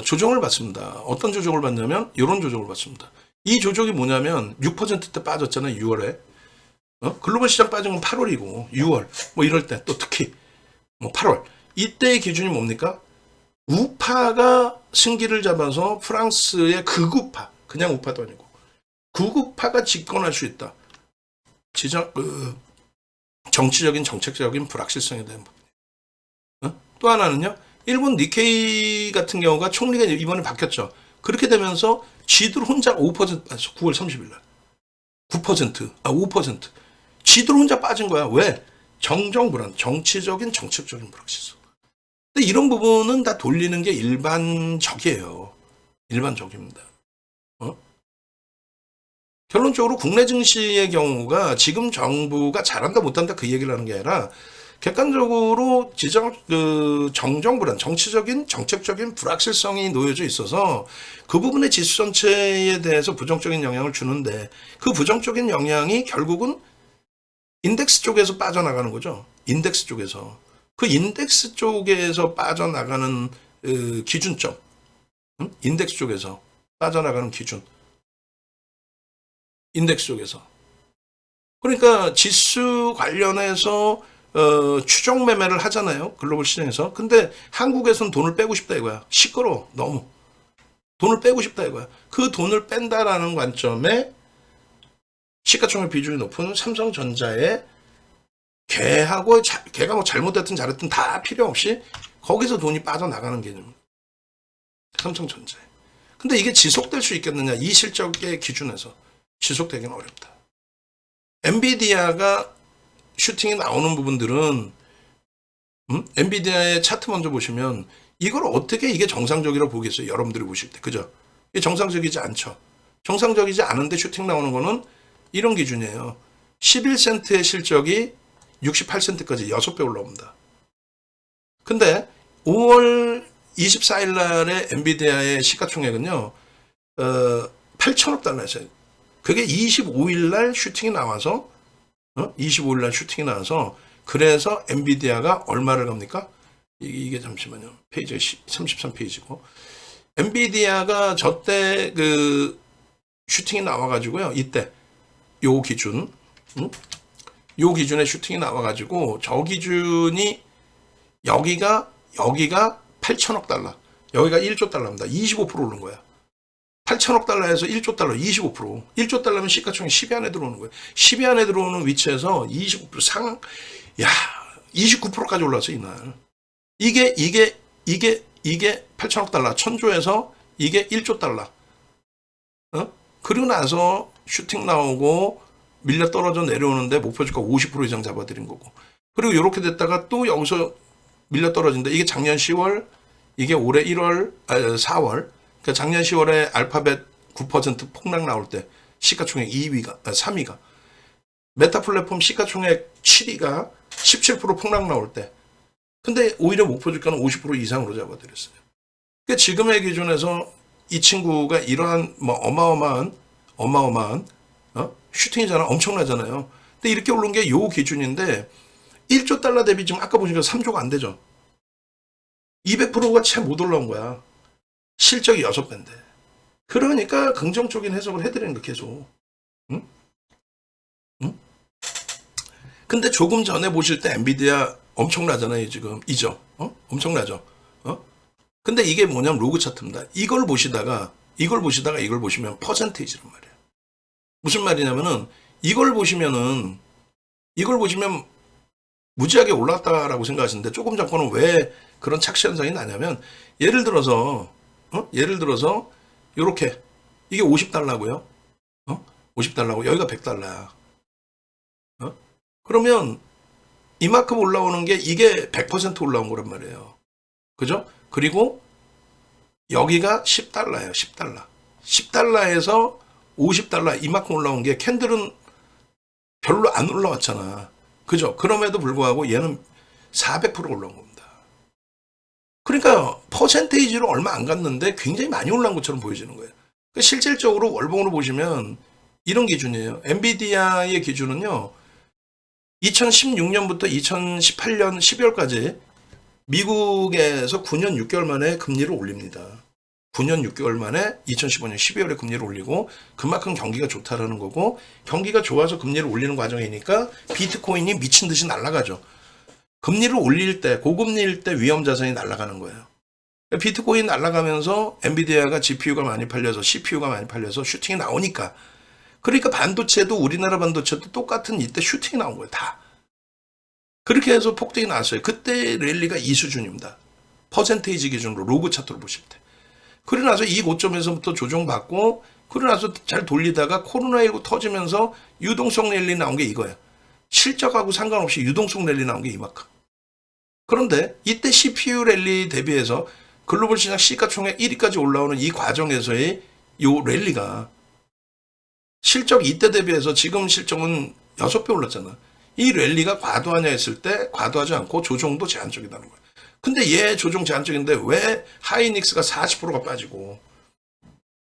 조정을 받습니다. 어떤 조정을 받냐면 이런 조정을 받습니다. 이 조정이 뭐냐면 6%대 빠졌잖아요, 6월에. 글로벌 시장 빠진 건 8월이고 6월 이럴 때, 또 특히 8월 이때의 기준이 뭡니까? 우파가 승기를 잡아서 프랑스의 극우파, 그냥 우파도 아니고 극우파가 집권할 수 있다. 정치적인 정책적인 불확실성에 대한 부분. 또 하나는요, 일본 니케이 같은 경우가 총리가 이번에 바뀌었죠. 그렇게 되면서 지들 혼자 5% 빠졌어. 9월 30일 날 5%. 지들 혼자 빠진 거야. 왜? 정정불안, 정치적인 정책적인 불확실성. 근데 이런 부분은 다 돌리는 게 일반적이에요. 일반적입니다. 결론적으로 국내 증시의 경우가 지금 정부가 잘한다 못한다 그 얘기를 하는 게 아니라, 객관적으로 정정 불안, 정책적인 불확실성이 놓여져 있어서 그 부분의 지수 전체에 대해서 부정적인 영향을 주는데 그 부정적인 영향이 결국은 인덱스 쪽에서 빠져나가는 거죠. 인덱스 쪽에서. 그 인덱스 쪽에서 빠져나가는 기준점. 인덱스 쪽에서 빠져나가는 기준. 인덱스 쪽에서. 그러니까 지수 관련해서 추종 매매를 하잖아요. 글로벌 시장에서. 근데 한국에서는 돈을 빼고 싶다 이거야. 시끄러워. 너무. 돈을 빼고 싶다 이거야. 그 돈을 뺀다라는 관점에 시가총액 비중이 높은 삼성전자에 걔가 뭐 잘못됐든 잘했든 다 필요 없이 거기서 돈이 빠져나가는 개념. 삼성전자에. 근데 이게 지속될 수 있겠느냐? 이 실적의 기준에서 지속되기는 어렵다. 엔비디아가 슈팅이 나오는 부분들은 엔비디아의 차트 먼저 보시면 이걸 어떻게 이게 정상적이라고 보겠어요? 여러분들이 보실 때. 그죠? 이게 정상적이지 않죠. 정상적이지 않은데 슈팅 나오는 거는 이런 기준이에요. 11센트의 실적이 68센트까지 6배 올라옵니다. 근데 5월 24일 날에 엔비디아의 시가총액은요. 8천억 달러였어요. 그게 25일 날 슈팅이 나와서 25일 날 슈팅이 나와서 그래서 엔비디아가 얼마를 갑니까? 이게 잠시만요. 페이지가 33페이지고 엔비디아가 저때 그 슈팅이 나와가지고요. 이때 요 기준 요 기준에 슈팅이 나와가지고 저 기준이 여기가 8천억 달러 여기가 1조 달러입니다. 25% 오른 거야. 8천억 달러에서 1조 달러 25%. 1조 달러면 시가총액 10위 안에 들어오는 거예요. 10위 안에 들어오는 위치에서 25% 29%까지 올랐어 이날. 이게 8천억 달러 1000조에서 이게 1조 달러. 그리고 나서 슈팅 나오고 밀려 떨어져 내려오는데 목표 주가 50% 이상 잡아드린 거고. 그리고 이렇게 됐다가 또 여기서 밀려 떨어진다. 이게 작년 10월, 이게 올해 4월. 그러니까 작년 10월에 알파벳 9% 폭락 나올 때 시가총액 3위가 메타 플랫폼 시가총액 7위가 17% 폭락 나올 때 근데 오히려 목표 주가는 50% 이상으로 잡아드렸어요. 그러니까 지금의 기준에서 이 친구가 이러한 뭐 어마어마한 슈팅이잖아. 엄청나잖아요. 근데 이렇게 오른 게 요 기준인데 1조 달러 대비 지금 아까 보시니까 3조가 안 되죠. 200%가 채 못 올라온 거야. 실적이 6배인데. 그러니까 긍정적인 해석을 해드리는 거 계속. 응? 근데 조금 전에 보실 때 엔비디아 엄청나잖아요, 지금. 이죠? 엄청나죠? 근데 이게 뭐냐면 로그 차트입니다. 이걸 보시다가 이걸 보시면 퍼센테이지란 말이에요. 무슨 말이냐면은 이걸 보시면 무지하게 올랐다라고 생각하시는데 조금 전거는 왜 그런 착시 현상이 나냐면 예를 들어서 요렇게 이게 50달러고요. 50달러고 여기가 100달러야. 그러면 이만큼 올라오는 게 이게 100% 올라온 거란 말이에요. 그죠? 그리고 여기가 10달러예요. 10달러. 10달러에서 50달러 이만큼 올라온 게 캔들은 별로 안 올라왔잖아. 그죠? 그럼에도 불구하고 얘는 400% 올라온 겁니다. 그러니까 퍼센테이지로 얼마 안 갔는데 굉장히 많이 올라온 것처럼 보여지는 거예요. 그러니까 실질적으로 월봉으로 보시면 이런 기준이에요. 엔비디아의 기준은요. 2016년부터 2018년 12월까지 미국에서 9년 6개월 만에 금리를 올립니다. 9년 6개월 만에 2015년 12월에 금리를 올리고 그만큼 경기가 좋다라는 거고 경기가 좋아서 금리를 올리는 과정이니까 비트코인이 미친 듯이 날아가죠. 금리를 올릴 때 고금리일 때 위험 자산이 날아가는 거예요. 비트코인 날아가면서 엔비디아가 GPU가 많이 팔려서 CPU가 많이 팔려서 슈팅이 나오니까 그러니까 반도체도 우리나라 반도체도 똑같은 이때 슈팅이 나온 거예요. 다. 그렇게 해서 폭등이 나왔어요. 그때 랠리가 이 수준입니다. 퍼센테이지 기준으로 로그 차트로 보실 때. 그러고 나서 이 고점에서부터 조정받고 그러고 나서 잘 돌리다가 코로나19 터지면서 유동성 랠리 나온 게 이거예요. 실적하고 상관없이 유동성 랠리 나온 게 이만큼. 그런데 이때 CPU 랠리 대비해서 글로벌 시장 시가총액 1위까지 올라오는 이 과정에서의 요 랠리가 실적 이때 대비해서 지금 실적은 6배 올랐잖아. 이 랠리가 과도하냐 했을 때 과도하지 않고 조정도 제한적이라는 거예요. 근데 얘 조정 제한적인데 왜 하이닉스가 40%가 빠지고,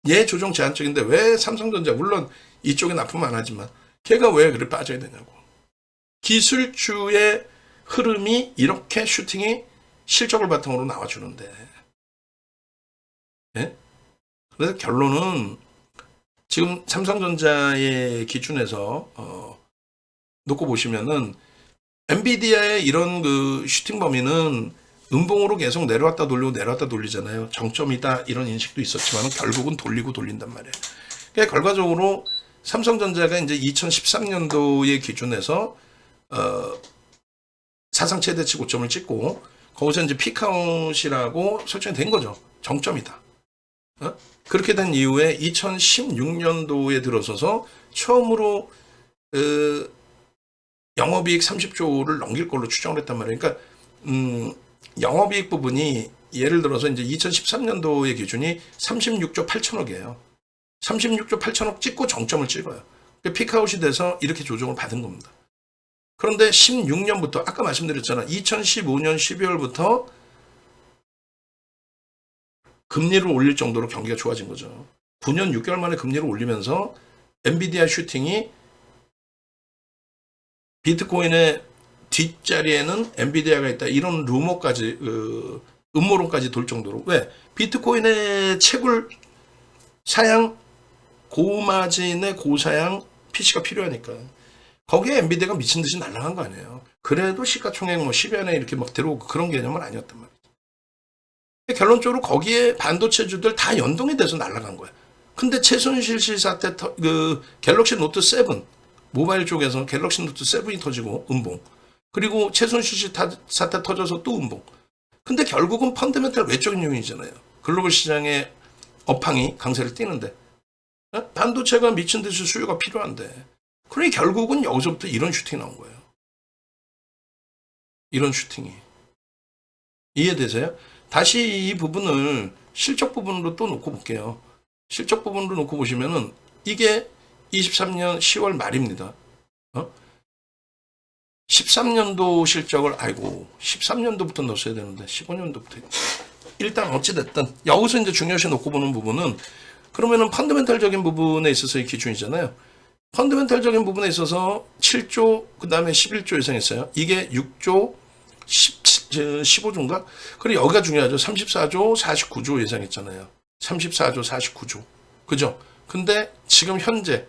얘 조정 제한적인데 왜 삼성전자, 물론 이쪽에 납품 안 하지만 걔가 왜 그래 빠져야 되냐고. 기술주의 흐름이 이렇게 슈팅이 실적을 바탕으로 나와주는데, 예? 그래서 결론은 지금 삼성전자의 기준에서 놓고 보시면은 엔비디아의 이런 그 슈팅 범위는 음봉으로 계속 내려왔다 돌리고 내려왔다 돌리잖아요. 정점이다 이런 인식도 있었지만 결국은 돌리고 돌린단 말이에요. 그러니까 결과적으로 삼성전자가 이제 2013년도의 기준에서 사상 최대치 고점을 찍고 거기서 이제 피크아웃이라고 설정이 된 거죠. 정점이다. 그렇게 된 이후에 2016년도에 들어서서 처음으로 영업이익 30조를 넘길 걸로 추정을 했단 말이에요. 그러니까 영업이익 부분이 예를 들어서 이제 2013년도의 기준이 36조 8천억이에요. 36조 8천억 찍고 정점을 찍어요. 피크아웃이 돼서 이렇게 조정을 받은 겁니다. 그런데 16년부터 아까 말씀드렸잖아. 2015년 12월부터 금리를 올릴 정도로 경기가 좋아진 거죠. 9년 6개월 만에 금리를 올리면서 엔비디아 슈팅이 비트코인의 뒷자리에는 엔비디아가 있다. 이런 루머까지, 음모론까지 돌 정도로. 왜? 비트코인의 채굴 사양, 고마진의 고사양 PC가 필요하니까. 거기에 엔비디아가 미친 듯이 날아간 거 아니에요. 그래도 시가총액 뭐 10연에 이렇게 막 들어오고 그런 개념은 아니었단 말이죠. 결론적으로 거기에 반도체주들 다 연동이 돼서 날아간 거야. 근데 최순실 씨 사태, 갤럭시 노트 7, 모바일 쪽에서 갤럭시 노트 7이 터지고 음봉. 그리고 최순실 씨 사태 터져서 또 음봉. 근데 결국은 펀더멘탈 외적인 요인이잖아요. 글로벌 시장의 업황이 강세를 띠는데 반도체가 미친 듯이 수요가 필요한데, 그러니 결국은 여기서부터 이런 슈팅이 나온 거예요. 이런 슈팅이. 이해되세요? 다시 이 부분을 실적 부분으로 또 놓고 볼게요. 실적 부분으로 놓고 보시면은 이게 23년 10월 말입니다. 13년도 실적을, 13년도부터 넣었어야 되는데 15년도부터. 일단 어찌됐든 여기서 이제 중요시 놓고 보는 부분은, 그러면은 펀더멘탈적인 부분에 있어서의 기준이잖아요. 펀더멘탈적인 부분에 있어서 7조, 그 다음에 11조 예상했어요. 이게 6조 15조인가? 그리고 여기가 중요하죠. 34조 49조 예상했잖아요. 34조 49조. 그죠? 근데 지금 현재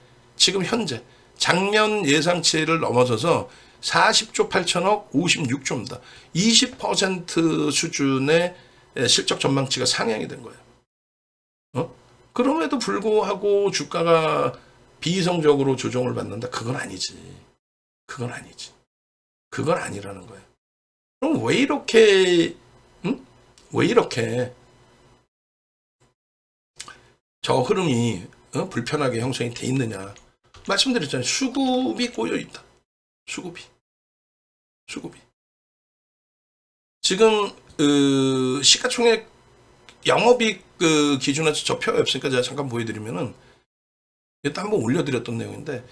작년 예상치를 넘어서서 40조 8천억 56조입니다. 20% 수준의 실적 전망치가 상향이 된 거예요. 그럼에도 불구하고 주가가 비이성적으로 조정을 받는다? 그건 아니지. 그건 아니라는 거예요. 그럼 왜 이렇게 저 흐름이 불편하게 형성이 돼 있느냐? 말씀드렸잖아요. 수급이 꼬여 있다. 수급이. 지금 시가총액 영업이익 기준에서 저 표가 없으니까 제가 잠깐 보여드리면은, 이것도 한번 올려드렸던 내용인데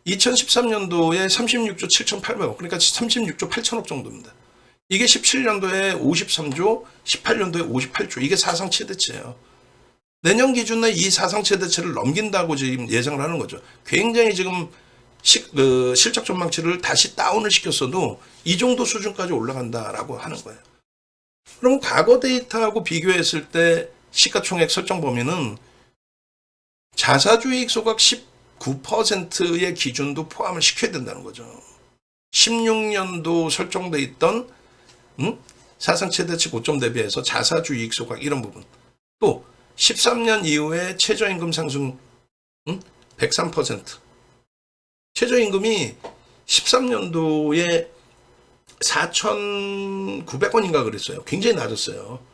2013년도에 36조 7,800억, 그러니까 36조 8천억 정도입니다. 이게 17년도에 53조, 18년도에 58조, 이게 사상 최대치예요. 내년 기준에 이 사상 최대치를 넘긴다고 지금 예상을 하는 거죠. 굉장히 지금 실적 전망치를 다시 다운을 시켰어도 이 정도 수준까지 올라간다라고 하는 거예요. 그럼 과거 데이터하고 비교했을 때 시가총액 설정 범위는 자사주익 소각 19%의 기준도 포함을 시켜야 된다는 거죠. 16년도 설정돼 있던 사상 최대치 고점 대비해서 자사주익 소각 이런 부분, 또 13년 이후에 최저임금 상승 103%, 최저임금이 13년도에 4,900원인가 그랬어요. 굉장히 낮았어요.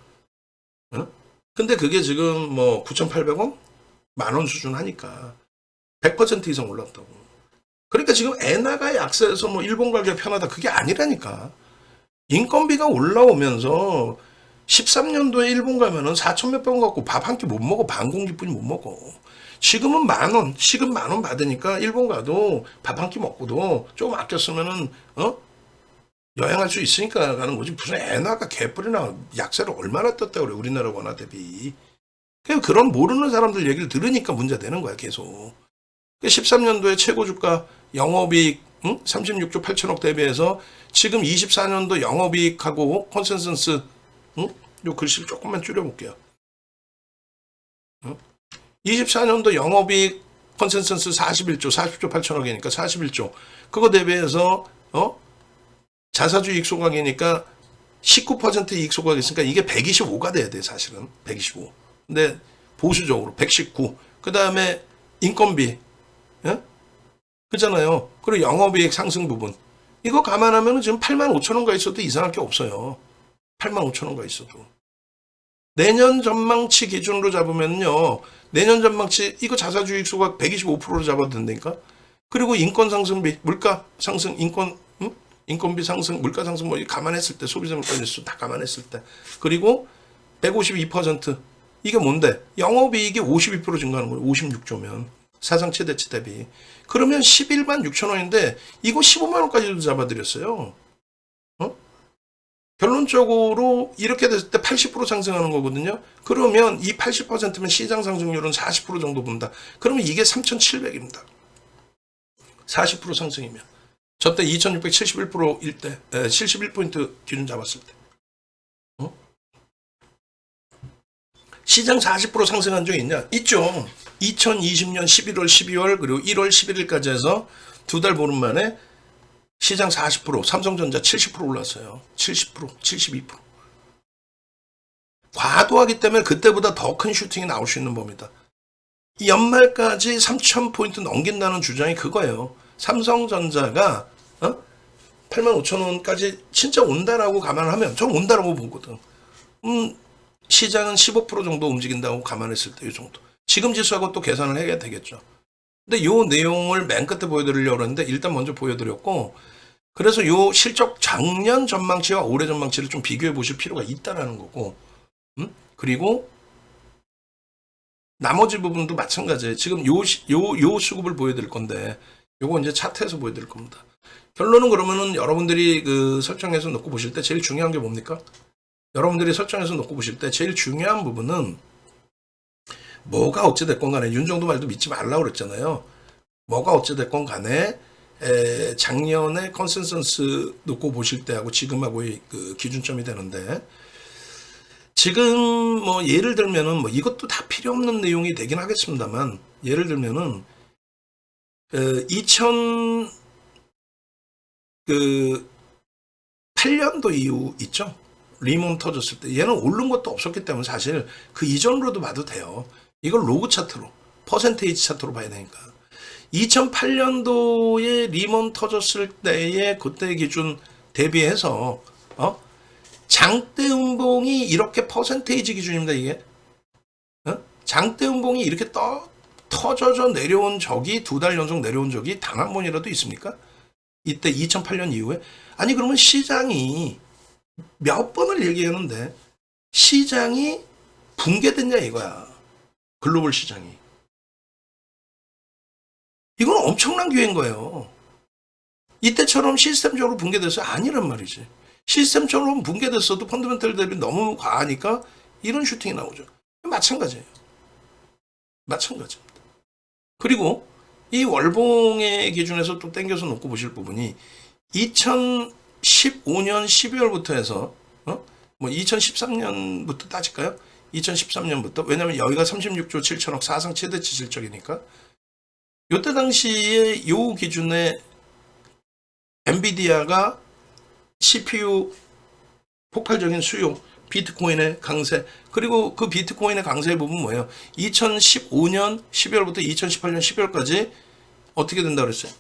근데 그게 지금 뭐 9,800원? 만원 수준 하니까 100% 이상 올랐다고. 그러니까 지금 엔화가 약세해서 뭐 일본 가격 편하다, 그게 아니라니까. 인건비가 올라오면서 13년도에 일본 가면은 4천 몇백 원 갖고 밥 한 끼 못 먹어. 반 공기뿐이 못 먹어. 지금은 10,000원, 시급 10,000원 받으니까 일본 가도 밥 한 끼 먹고도 조금 아껴 쓰면은, 여행할 수 있으니까 가는 거지. 무슨 엔화가 개뿔이나 약세를 얼마나 떴다 그래, 우리나라 원화 대비. 그런 모르는 사람들 얘기를 들으니까 문제되는 거야, 계속. 13년도에 최고 주가 영업이익 36조 8천억 대비해서 지금 24년도 영업이익하고 컨센서스 요 글씨를 조금만 줄여볼게요. 24년도 영업이익 컨센서스 41조 40조 8천억이니까 41조 그거 대비해서 자사주 이익 소각이니까 19% 이익 소각이 있으니까 이게 125가 돼야 돼 사실은 125. 근데 보수적으로 119. 그 다음에 인건비 그잖아요. 그리고 영업이익 상승 부분. 이거 감안하면 지금 85,000원가 있어도 이상할 게 없어요. 85,000원가 있어도. 내년 전망치 기준으로 잡으면요. 내년 전망치 이거 자사주익 소각 125%로 잡아도 된다니까. 그리고 인건 상승비, 물가 상승, 인건비 상승, 물가 상승 뭐 감안했을 때 소비자 물가 지수 다 감안했을 때. 그리고 152% 이게 뭔데? 영업이익이 52% 증가하는 거예요. 56조면. 사상 최대치 대비. 그러면 11만 6천 원인데 이거 15만 원까지도 잡아드렸어요. 결론적으로 이렇게 됐을 때 80% 상승하는 거거든요. 그러면 이 80%면 시장 상승률은 40% 정도 본다. 그러면 이게 3,700입니다. 40% 상승이면. 저때 2,671%일 때, 71포인트 기준 잡았을 때. 시장 40% 상승한 적이 있냐? 있죠. 2020년 11월, 12월, 그리고 1월 11일까지 해서 두 달 보름 만에 시장 40%, 삼성전자 70% 올랐어요. 70%, 72%. 과도하기 때문에 그때보다 더 큰 슈팅이 나올 수 있는 법이다. 이 연말까지 3,000포인트 넘긴다는 주장이 그거예요. 삼성전자가 85,000원까지 진짜 온다라고 감안하면 저는 온다라고 보거든. 시장은 15% 정도 움직인다고 감안했을 때 이 정도. 지금 지수하고 또 계산을 해야 되겠죠. 근데 요 내용을 맨 끝에 보여드리려고 했는데 일단 먼저 보여드렸고 그래서 요 실적 작년 전망치와 올해 전망치를 좀 비교해 보실 필요가 있다라는 거고 그리고 나머지 부분도 마찬가지예요. 지금 요 수급을 보여드릴 건데 요거 이제 차트에서 보여드릴 겁니다. 결론은 그러면은 여러분들이 그 설정해서 놓고 보실 때 제일 중요한 게 뭡니까? 여러분들이 설정해서 놓고 보실 때 제일 중요한 부분은 뭐가 어찌됐건 간에 윤정도 말도 믿지 말라고 그랬잖아요. 뭐가 어찌됐건 간에 작년에 컨센서스 놓고 보실 때하고 지금하고의 그 기준점이 되는데 지금 뭐 예를 들면은 뭐 이것도 다 필요 없는 내용이 되긴 하겠습니다만 예를 들면은 2008년도 이후 있죠. 리몬 터졌을 때 얘는 오른 것도 없었기 때문에 사실 그 이전으로도 봐도 돼요. 이걸 로그 차트로 퍼센테이지 차트로 봐야 되니까 2008년도에 리몬 터졌을 때의 그때 기준 대비해서 장대 음봉이 이렇게 퍼센테이지 기준입니다. 이게 장대 음봉이 이렇게 터져져 내려온 적이 두 달 연속 내려온 적이 단 한 번이라도 있습니까? 이때 2008년 이후에 아니 그러면 시장이 몇 번을 얘기하는데 시장이 붕괴됐냐 이거야. 글로벌 시장이. 이건 엄청난 기회인 거예요. 이때처럼 시스템적으로 붕괴됐어요? 아니란 말이지. 시스템적으로 붕괴됐어도 펀더멘털 대비 너무 과하니까 이런 슈팅이 나오죠. 마찬가지예요. 마찬가지입니다. 그리고 이 월봉의 기준에서 또 땡겨서 놓고 보실 부분이 2015년 12월부터 해서 뭐 2013년부터 따질까요? 2013년부터 왜냐면 여기가 36조 7천억 사상 최대치 실적이니까 이때 당시에 요 기준에 엔비디아가 CPU 폭발적인 수요, 비트코인의 강세, 그리고 그 비트코인의 강세의 부분 뭐예요? 2015년 12월부터 2018년 12월까지 어떻게 된다고 그랬어요?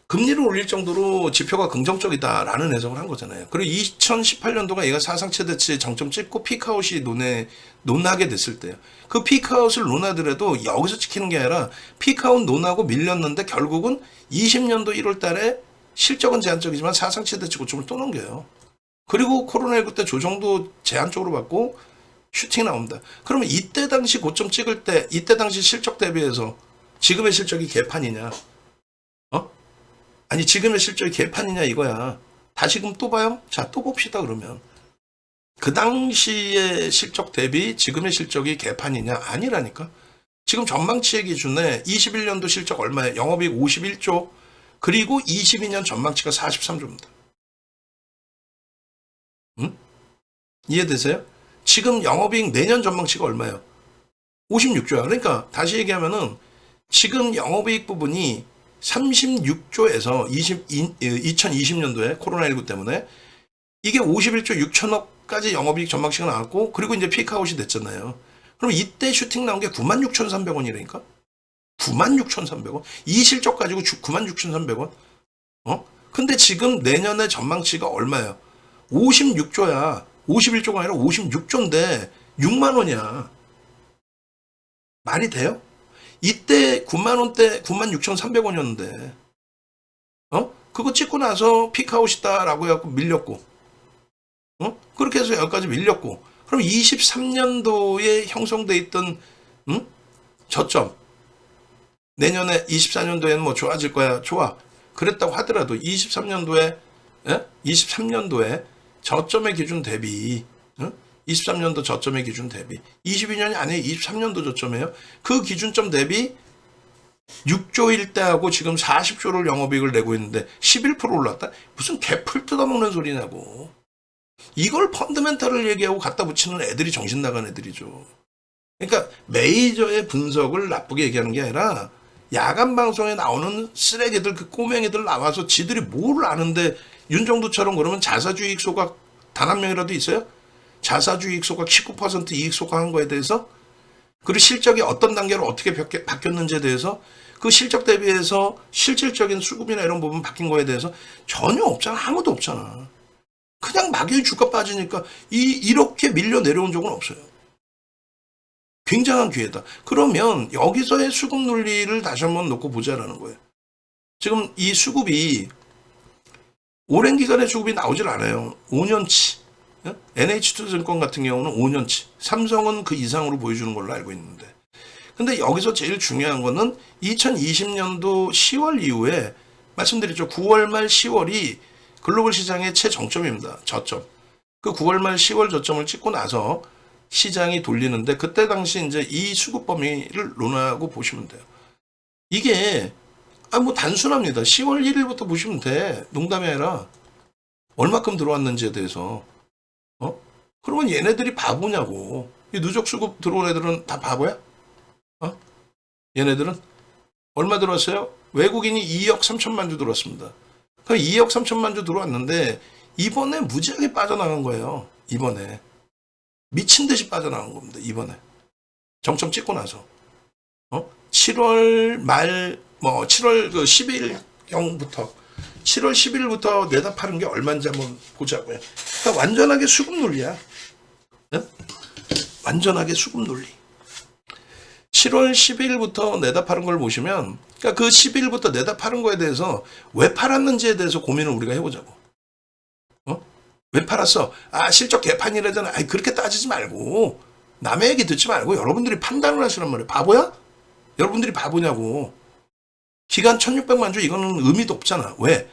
금리를 올릴 정도로 지표가 긍정적이다라는 해석을 한 거잖아요. 그리고 2018년도가 얘가 사상 최대치 정점 찍고 피크아웃이 논하게 됐을 때요. 그 피크아웃을 논하더라도 여기서 지키는 게 아니라 피크아웃 논하고 밀렸는데 결국은 20년도 1월 달에 실적은 제한적이지만 사상 최대치 고점을 또 넘겨요. 그리고 코로나19 때 조정도 제한적으로 받고 슈팅 나옵니다. 그러면 이때 당시 고점 찍을 때 이때 당시 실적 대비해서 지금의 실적이 개판이냐? 어? 아니 지금의 실적이 개판이냐 이거야. 다시금 또 봐요? 자, 또 봅시다 그러면. 그 당시의 실적 대비 지금의 실적이 개판이냐? 아니라니까. 지금 전망치의 기준에 21년도 실적 얼마예요? 영업이익 51조, 그리고 22년 전망치가 43조입니다. 응? 이해되세요? 지금 영업이익 내년 전망치가 얼마예요? 56조야. 그러니까 다시 얘기하면은 지금 영업이익 부분이 36조에서 2020년도에 코로나19 때문에 이게 51조 6천억까지 영업이익 전망치가 나왔고, 그리고 이제 피크아웃이 됐잖아요. 그럼 이때 슈팅 나온 게 96,300원이라니까? 96,300원? 이 실적 가지고 96,300원? 근데 지금 내년에 전망치가 얼마예요? 56조야. 51조가 아니라 56조인데 6만 원이야. 말이 돼요? 이때 9만 원대 96,300원이었는데 그거 찍고 나서 피크아웃이다라고 해갖고 밀렸고, 그렇게 해서 여기까지 밀렸고, 그럼 23년도에 형성돼 있던 저점, 내년에 24년도에는 뭐 좋아질 거야. 좋아. 그랬다고 하더라도 23년도에 저점의 기준 대비, 23년도 저점의 기준 대비, 22년이 아니에요. 23년도 저점이에요. 그 기준점 대비 6조일 때하고 지금 40조를 영업이익을 내고 있는데 11% 올랐다? 무슨 개풀 뜯어먹는 소리냐고. 이걸 펀드멘탈을 얘기하고 갖다 붙이는 애들이 정신 나간 애들이죠. 그러니까 메이저의 분석을 나쁘게 얘기하는 게 아니라 야간 방송에 나오는 쓰레기들, 그 꼬맹이들 나와서 지들이 뭘 아는데 윤정두처럼 그러면 자사주의 이익 소각 단 한 명이라도 있어요? 자사주의 이익 소각 19% 이익 소각한 거에 대해서, 그리고 실적이 어떤 단계로 어떻게 바뀌었는지에 대해서, 그 실적 대비해서 실질적인 수급이나 이런 부분 바뀐 거에 대해서 전혀 없잖아. 아무도 없잖아. 그냥 막연히 주가 빠지니까 이렇게 밀려 내려온 적은 없어요. 굉장한 기회다. 그러면 여기서의 수급 논리를 다시 한번 놓고 보자라는 거예요. 지금 이 수급이 오랜 기간의 수급이 나오질 않아요. 5년치. NH2증권 같은 경우는 5년치. 삼성은 그 이상으로 보여주는 걸로 알고 있는데. 근데 여기서 제일 중요한 거는 2020년도 10월 이후에 말씀드렸죠. 9월 말 10월이 글로벌 시장의 최정점입니다. 저점. 그 9월 말 10월 저점을 찍고 나서 시장이 돌리는데, 그때 당시 이제 이 수급 범위를 논하고 보시면 돼요. 이게 뭐 단순합니다. 10월 1일부터 보시면 돼. 농담이 아니라 얼마큼 들어왔는지에 대해서. 그러면 얘네들이 바보냐고. 이 누적 수급 들어온 애들은 다 바보야? 얘네들은 얼마 들어왔어요? 외국인이 2억 3천만 주 들어왔습니다. 그럼 2억 3천만 주 들어왔는데 이번에 무지하게 빠져나간 거예요. 이번에 미친 듯이 빠져나간 겁니다. 이번에 정점 찍고 나서 7월 말 7월 그 10일경부터 7월 10일부터 내다 파는 게 얼마인지 한번 보자고요. 그러니까 완전하게 수급 논리야. 네? 완전하게 수급 논리. 7월 10일부터 내다 파는 걸 보시면, 그러니까 그 10일부터 내다 파는 거에 대해서 왜 팔았는지에 대해서 고민을 우리가 해보자고. 왜 팔았어? 실적 개판이라잖아. 그렇게 따지지 말고, 남의 얘기 듣지 말고 여러분들이 판단을 하시란 말이에요. 바보야? 여러분들이 바보냐고. 기간 1600만 주 이거는 의미도 없잖아. 왜?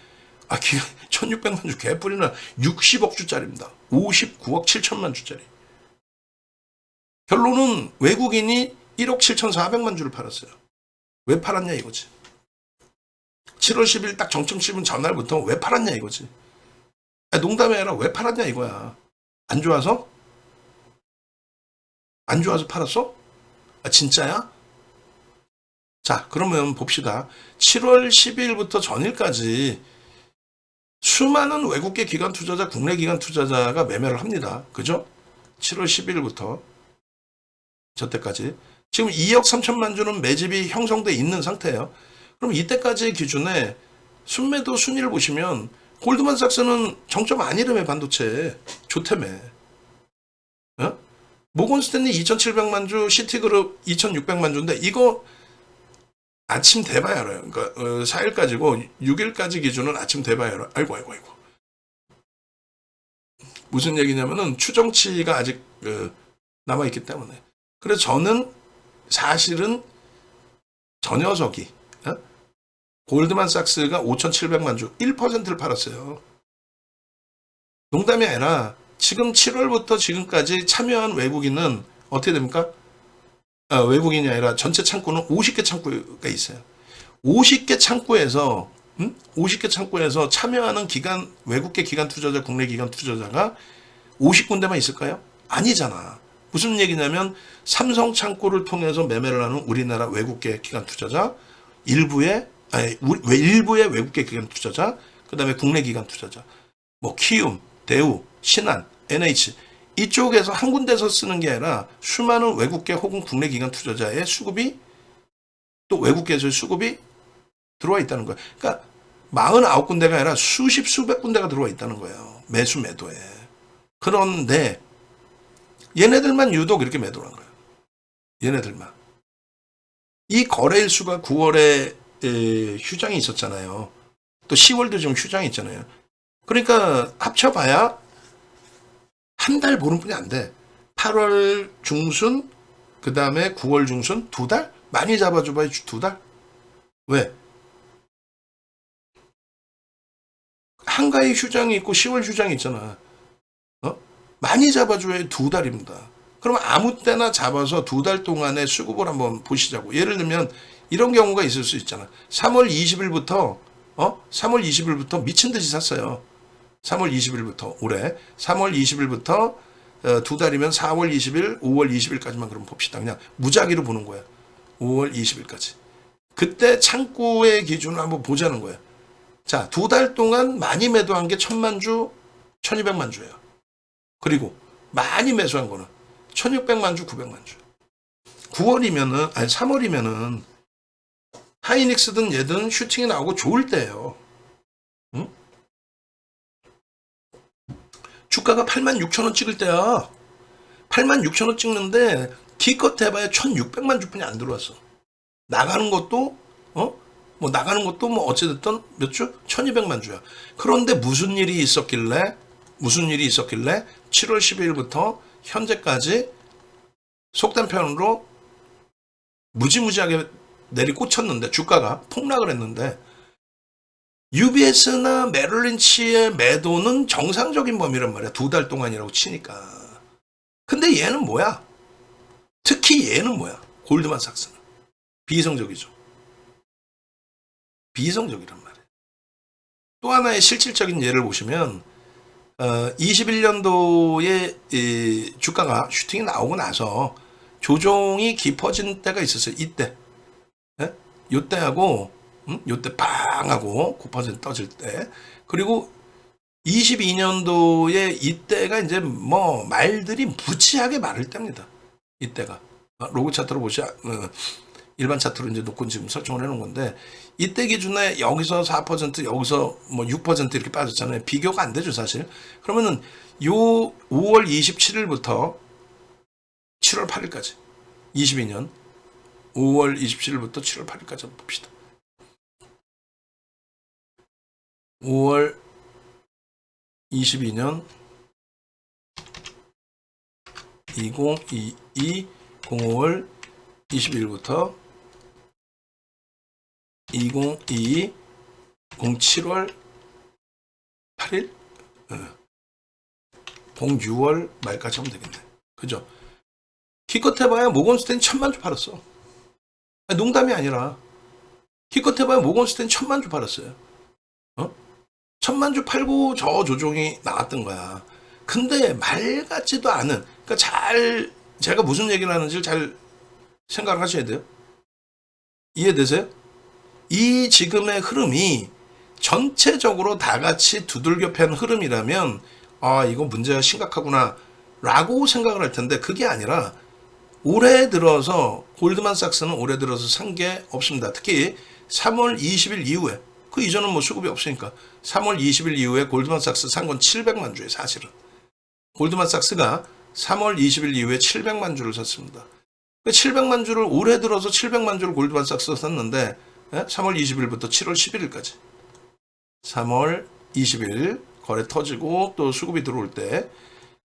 기간 1600만 주 개뿔이나 60억 주짜리입니다. 59억 7천만 주짜리. 결론은 외국인이 1억 7,400만 주를 팔았어요. 왜 팔았냐 이거지. 7월 10일 딱 정점 씹은 전날부터 왜 팔았냐 이거지. 농담이 아니라 왜 팔았냐 이거야. 안 좋아서? 안 좋아서 팔았어? 진짜야? 자, 그러면 봅시다. 7월 12일부터 전일까지 수많은 외국계 기관 투자자, 국내 기관 투자자가 매매를 합니다. 그죠? 7월 12일부터 저때까지. 지금 2억 3천만 주는 매집이 형성돼 있는 상태예요. 그럼 이때까지의 기준에 순매도 순위를 보시면 골드만삭스는 정점 아니라며 반도체. 좋다며. 모건스탠리 2,700만 주, 시티그룹 2,600만 주인데 이거 아침 대봐야 알아요. 그러니까 4일까지고 6일까지 기준은 아침 대봐야 알아요. 아이고. 무슨 얘기냐면은 추정치가 아직 남아있기 때문에. 그래서 저는 사실은 저 녀석이 골드만삭스가 5,700만 주 1%를 팔았어요. 농담이 아니라 지금 7월부터 지금까지 참여한 외국인은 어떻게 됩니까? 외국인이 아니라 전체 창구는 50개 창구가 있어요. 50개 창구에서 50개 창구에서 참여하는 외국계 기관 투자자, 국내 기관 투자자가 50군데만 있을까요? 아니잖아. 무슨 얘기냐면 삼성 창구를 통해서 매매를 하는 우리나라 외국계 기관 투자자, 일부의 외국계 기관 투자자, 그다음에 국내 기관 투자자, 뭐 키움, 대우, 신한, NH 이쪽에서 한 군데서 쓰는 게 아니라 수많은 외국계 혹은 국내 기관 투자자의 수급이 또 외국계에서의 수급이 들어와 있다는 거예요. 그러니까 49군데가 아니라 수백 군데가 들어와 있다는 거예요. 매수 매도에. 그런데 얘네들만 유독 이렇게 매도를 한 거예요. 얘네들만. 이 거래일수가 9월에 휴장이 있었잖아요. 또 10월도 지금 휴장이 있잖아요. 그러니까 합쳐봐야 한 달 보름뿐이 안 돼. 8월 중순, 그 다음에 9월 중순 2달? 많이 잡아줘봐야 2달? 왜? 한가위 휴장이 있고 10월 휴장이 있잖아. 많이 잡아줘야 2달입니다. 그럼 아무 때나 잡아서 2달 동안의 수급을 한번 보시자고. 예를 들면 이런 경우가 있을 수 있잖아. 3월 20일부터 미친 듯이 샀어요. 3월 20일부터 올해 3월 20일부터 2달이면 4월 20일, 5월 20일까지만 그럼 봅시다. 그냥 무작위로 보는 거야. 5월 20일까지. 그때 창구의 기준을 한번 보자는 거야. 자, 2달 동안 많이 매도한 게 1,000만 주, 1,200만 주예요. 그리고 많이 매수한 거는 1,600만 주, 900만 주. 3월이면은 하이닉스든 얘든 슈팅이 나오고 좋을 때예요. 응? 주가가 86,000원 찍을 때야. 86,000원 찍는데 기껏 해봐야 1,600만 주뿐이 안 들어왔어. 나가는 것도 어찌됐든 몇 주? 1,200만 주야. 그런데 무슨 일이 있었길래 7월 12일부터 현재까지 속된 표현으로 무지무지하게 내리꽂혔는데 주가가 폭락을 했는데 UBS나 메릴린치의 매도는 정상적인 범위란 말이야. 2달 동안이라고 치니까. 근데 얘는 뭐야? 특히 얘는 뭐야? 골드만삭스는. 비이성적이죠. 비이성적이란 말이에요. 또 하나의 실질적인 예를 보시면 21년도에 주가가 슈팅이 나오고 나서 조정이 깊어진 때가 있었어요. 이때. 요때하고 요때 빵 하고 9% 떠질 때. 그리고 22년도에 이때가 이제 뭐 말들이 무지하게 많을 때입니다. 이때가. 로그 차트로 일반 차트로 이제 놓고 지금 설정을 해놓은 건데 이때 기준에 여기서 4% 여기서 뭐 6% 이렇게 빠졌잖아요. 비교가 안 되죠 사실. 그러면은 요 5월 27일부터 7월 8일까지 22년 5월 27일부터 7월 8일까지 한번 봅시다. 5월 22년 2022 05월 22일부터 2022 07월 8일 06월 말까지 하면 되겠네. 그죠? 기껏 해봐야 모건스탠 1,000만 주 팔았어. 농담이 아니라 기껏 해봐야 모건스탠 1,000만 주 팔았어요. 1,000만 주 팔고 저 조종이 나왔던 거야. 근데 말 같지도 않은, 그러니까 제가 무슨 얘기를 하는지를 잘 생각을 하셔야 돼요. 이해되세요? 이 지금의 흐름이 전체적으로 다 같이 두들겨 팬 흐름이라면 이거 문제가 심각하구나 라고 생각을 할 텐데 그게 아니라 올해 들어서 골드만삭스는 올해 들어서 산 게 없습니다. 특히 3월 20일 이후에 그 이전은 뭐 수급이 없으니까 3월 20일 이후에 골드만삭스 산 건 700만 주에 사실은 골드만삭스가 3월 20일 이후에 700만 주를 샀습니다. 700만 주를 올해 들어서 700만 주를 골드만삭스가 샀는데 3월 20일부터 7월 11일까지 3월 20일 거래 터지고 또 수급이 들어올 때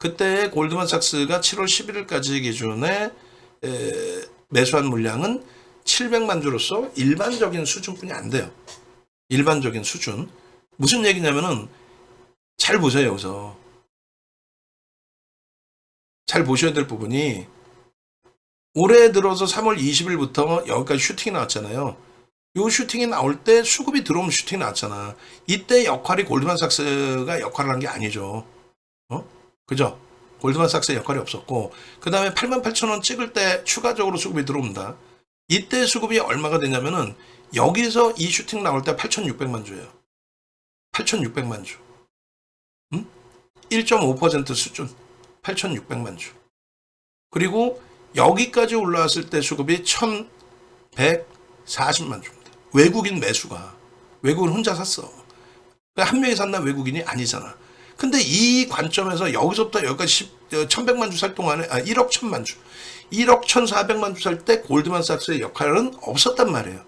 그때 골드만삭스가 7월 11일까지 기준에 매수한 물량은 700만 주로서 일반적인 수준뿐이 안 돼요. 일반적인 수준. 무슨 얘기냐면은 잘 보세요. 여기서 잘 보셔야 될 부분이 올해 들어서 3월 20일부터 여기까지 슈팅이 나왔잖아요. 요 슈팅이 나올 때 수급이 들어오면 슈팅이 나왔잖아. 이때 역할이 골드만삭스가 역할을 한 게 아니죠. 그죠? 골드만삭스의 역할이 없었고, 그 다음에 88,000원 찍을 때 추가적으로 수급이 들어옵니다. 이때 수급이 얼마가 되냐면은 여기서 이 슈팅 나올 때 8,600만 주예요. 8,600만 주. 1.5% 수준. 8,600만 주. 그리고 여기까지 올라왔을 때 수급이 1,140만 주입니다. 외국인 매수가. 외국인 혼자 샀어. 한 명이 샀나 외국인이 아니잖아. 근데 이 관점에서 여기서부터 여기까지 1,100만 주 살 동안에 1억 1,000만 주. 1억 1,400만 주 살 때 골드만삭스의 역할은 없었단 말이에요.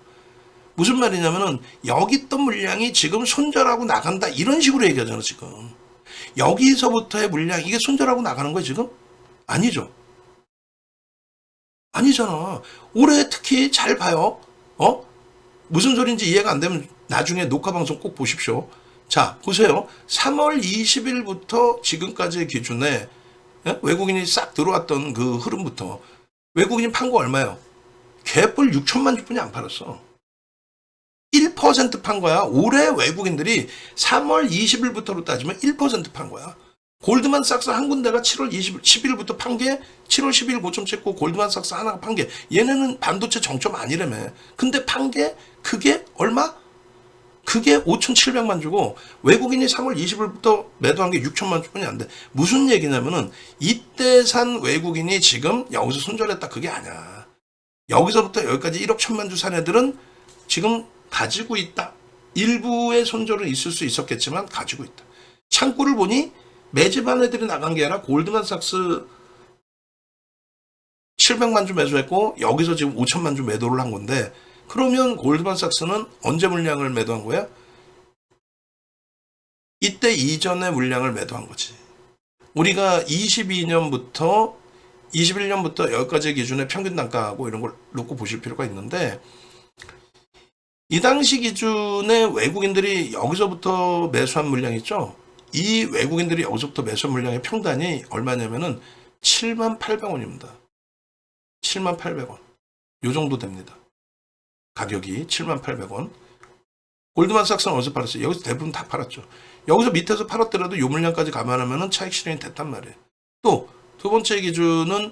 무슨 말이냐면은 여기 있던 물량이 지금 손절하고 나간다 이런 식으로 얘기하잖아 지금. 여기서부터의 물량 이게 손절하고 나가는 거야 지금? 아니죠. 아니잖아. 올해 특히 잘 봐요. 무슨 소린지 이해가 안 되면 나중에 녹화 방송 꼭 보십시오. 자, 보세요. 3월 20일부터 지금까지의 기준에 외국인이 싹 들어왔던 그 흐름부터 외국인이 판 거 얼마예요? 개뿔 6천만 주뿐이 안 팔았어. 1% 판 거야. 올해 외국인들이 3월 20일부터로 따지면 1% 판 거야. 골드만삭스 한 군데가 7월 10일부터 판 게 7월 10일 고점 찍고 골드만삭스 하나가 판 게 얘네는 반도체 정점 아니라며. 근데 판 게 그게 얼마? 그게 5,700만 주고 외국인이 3월 20일부터 매도한 게 6천만 주뿐이 안 돼. 무슨 얘기냐면은 이때 산 외국인이 지금 여기서 손절했다 그게 아니야. 여기서부터 여기까지 1억 1천만 주 산 애들은 지금 가지고 있다. 일부의 손절은 있을 수 있었겠지만 가지고 있다. 창구를 보니 매집한 애들이 나간 게 아니라 골드만삭스 700만 주 매수했고 여기서 지금 5천만 주 매도를 한 건데 그러면 골드만삭스는 언제 물량을 매도한 거야? 이때 이전의 물량을 매도한 거지. 우리가 22년부터 21년부터 여기까지 기준의 평균 단가하고 이런 걸 놓고 보실 필요가 있는데 이 당시 기준의 외국인들이 여기서부터 매수한 물량 있죠? 이 외국인들이 여기서부터 매수한 물량의 평단이 얼마냐면은 78,000원입니다. 78,000원. 요 정도 됩니다. 가격이 78,000원. 골드만삭스는 어디서 팔았어요? 여기서 대부분 다 팔았죠. 여기서 밑에서 팔았더라도 요 물량까지 감안하면 차익 실현이 됐단 말이에요. 또 두 번째 기준은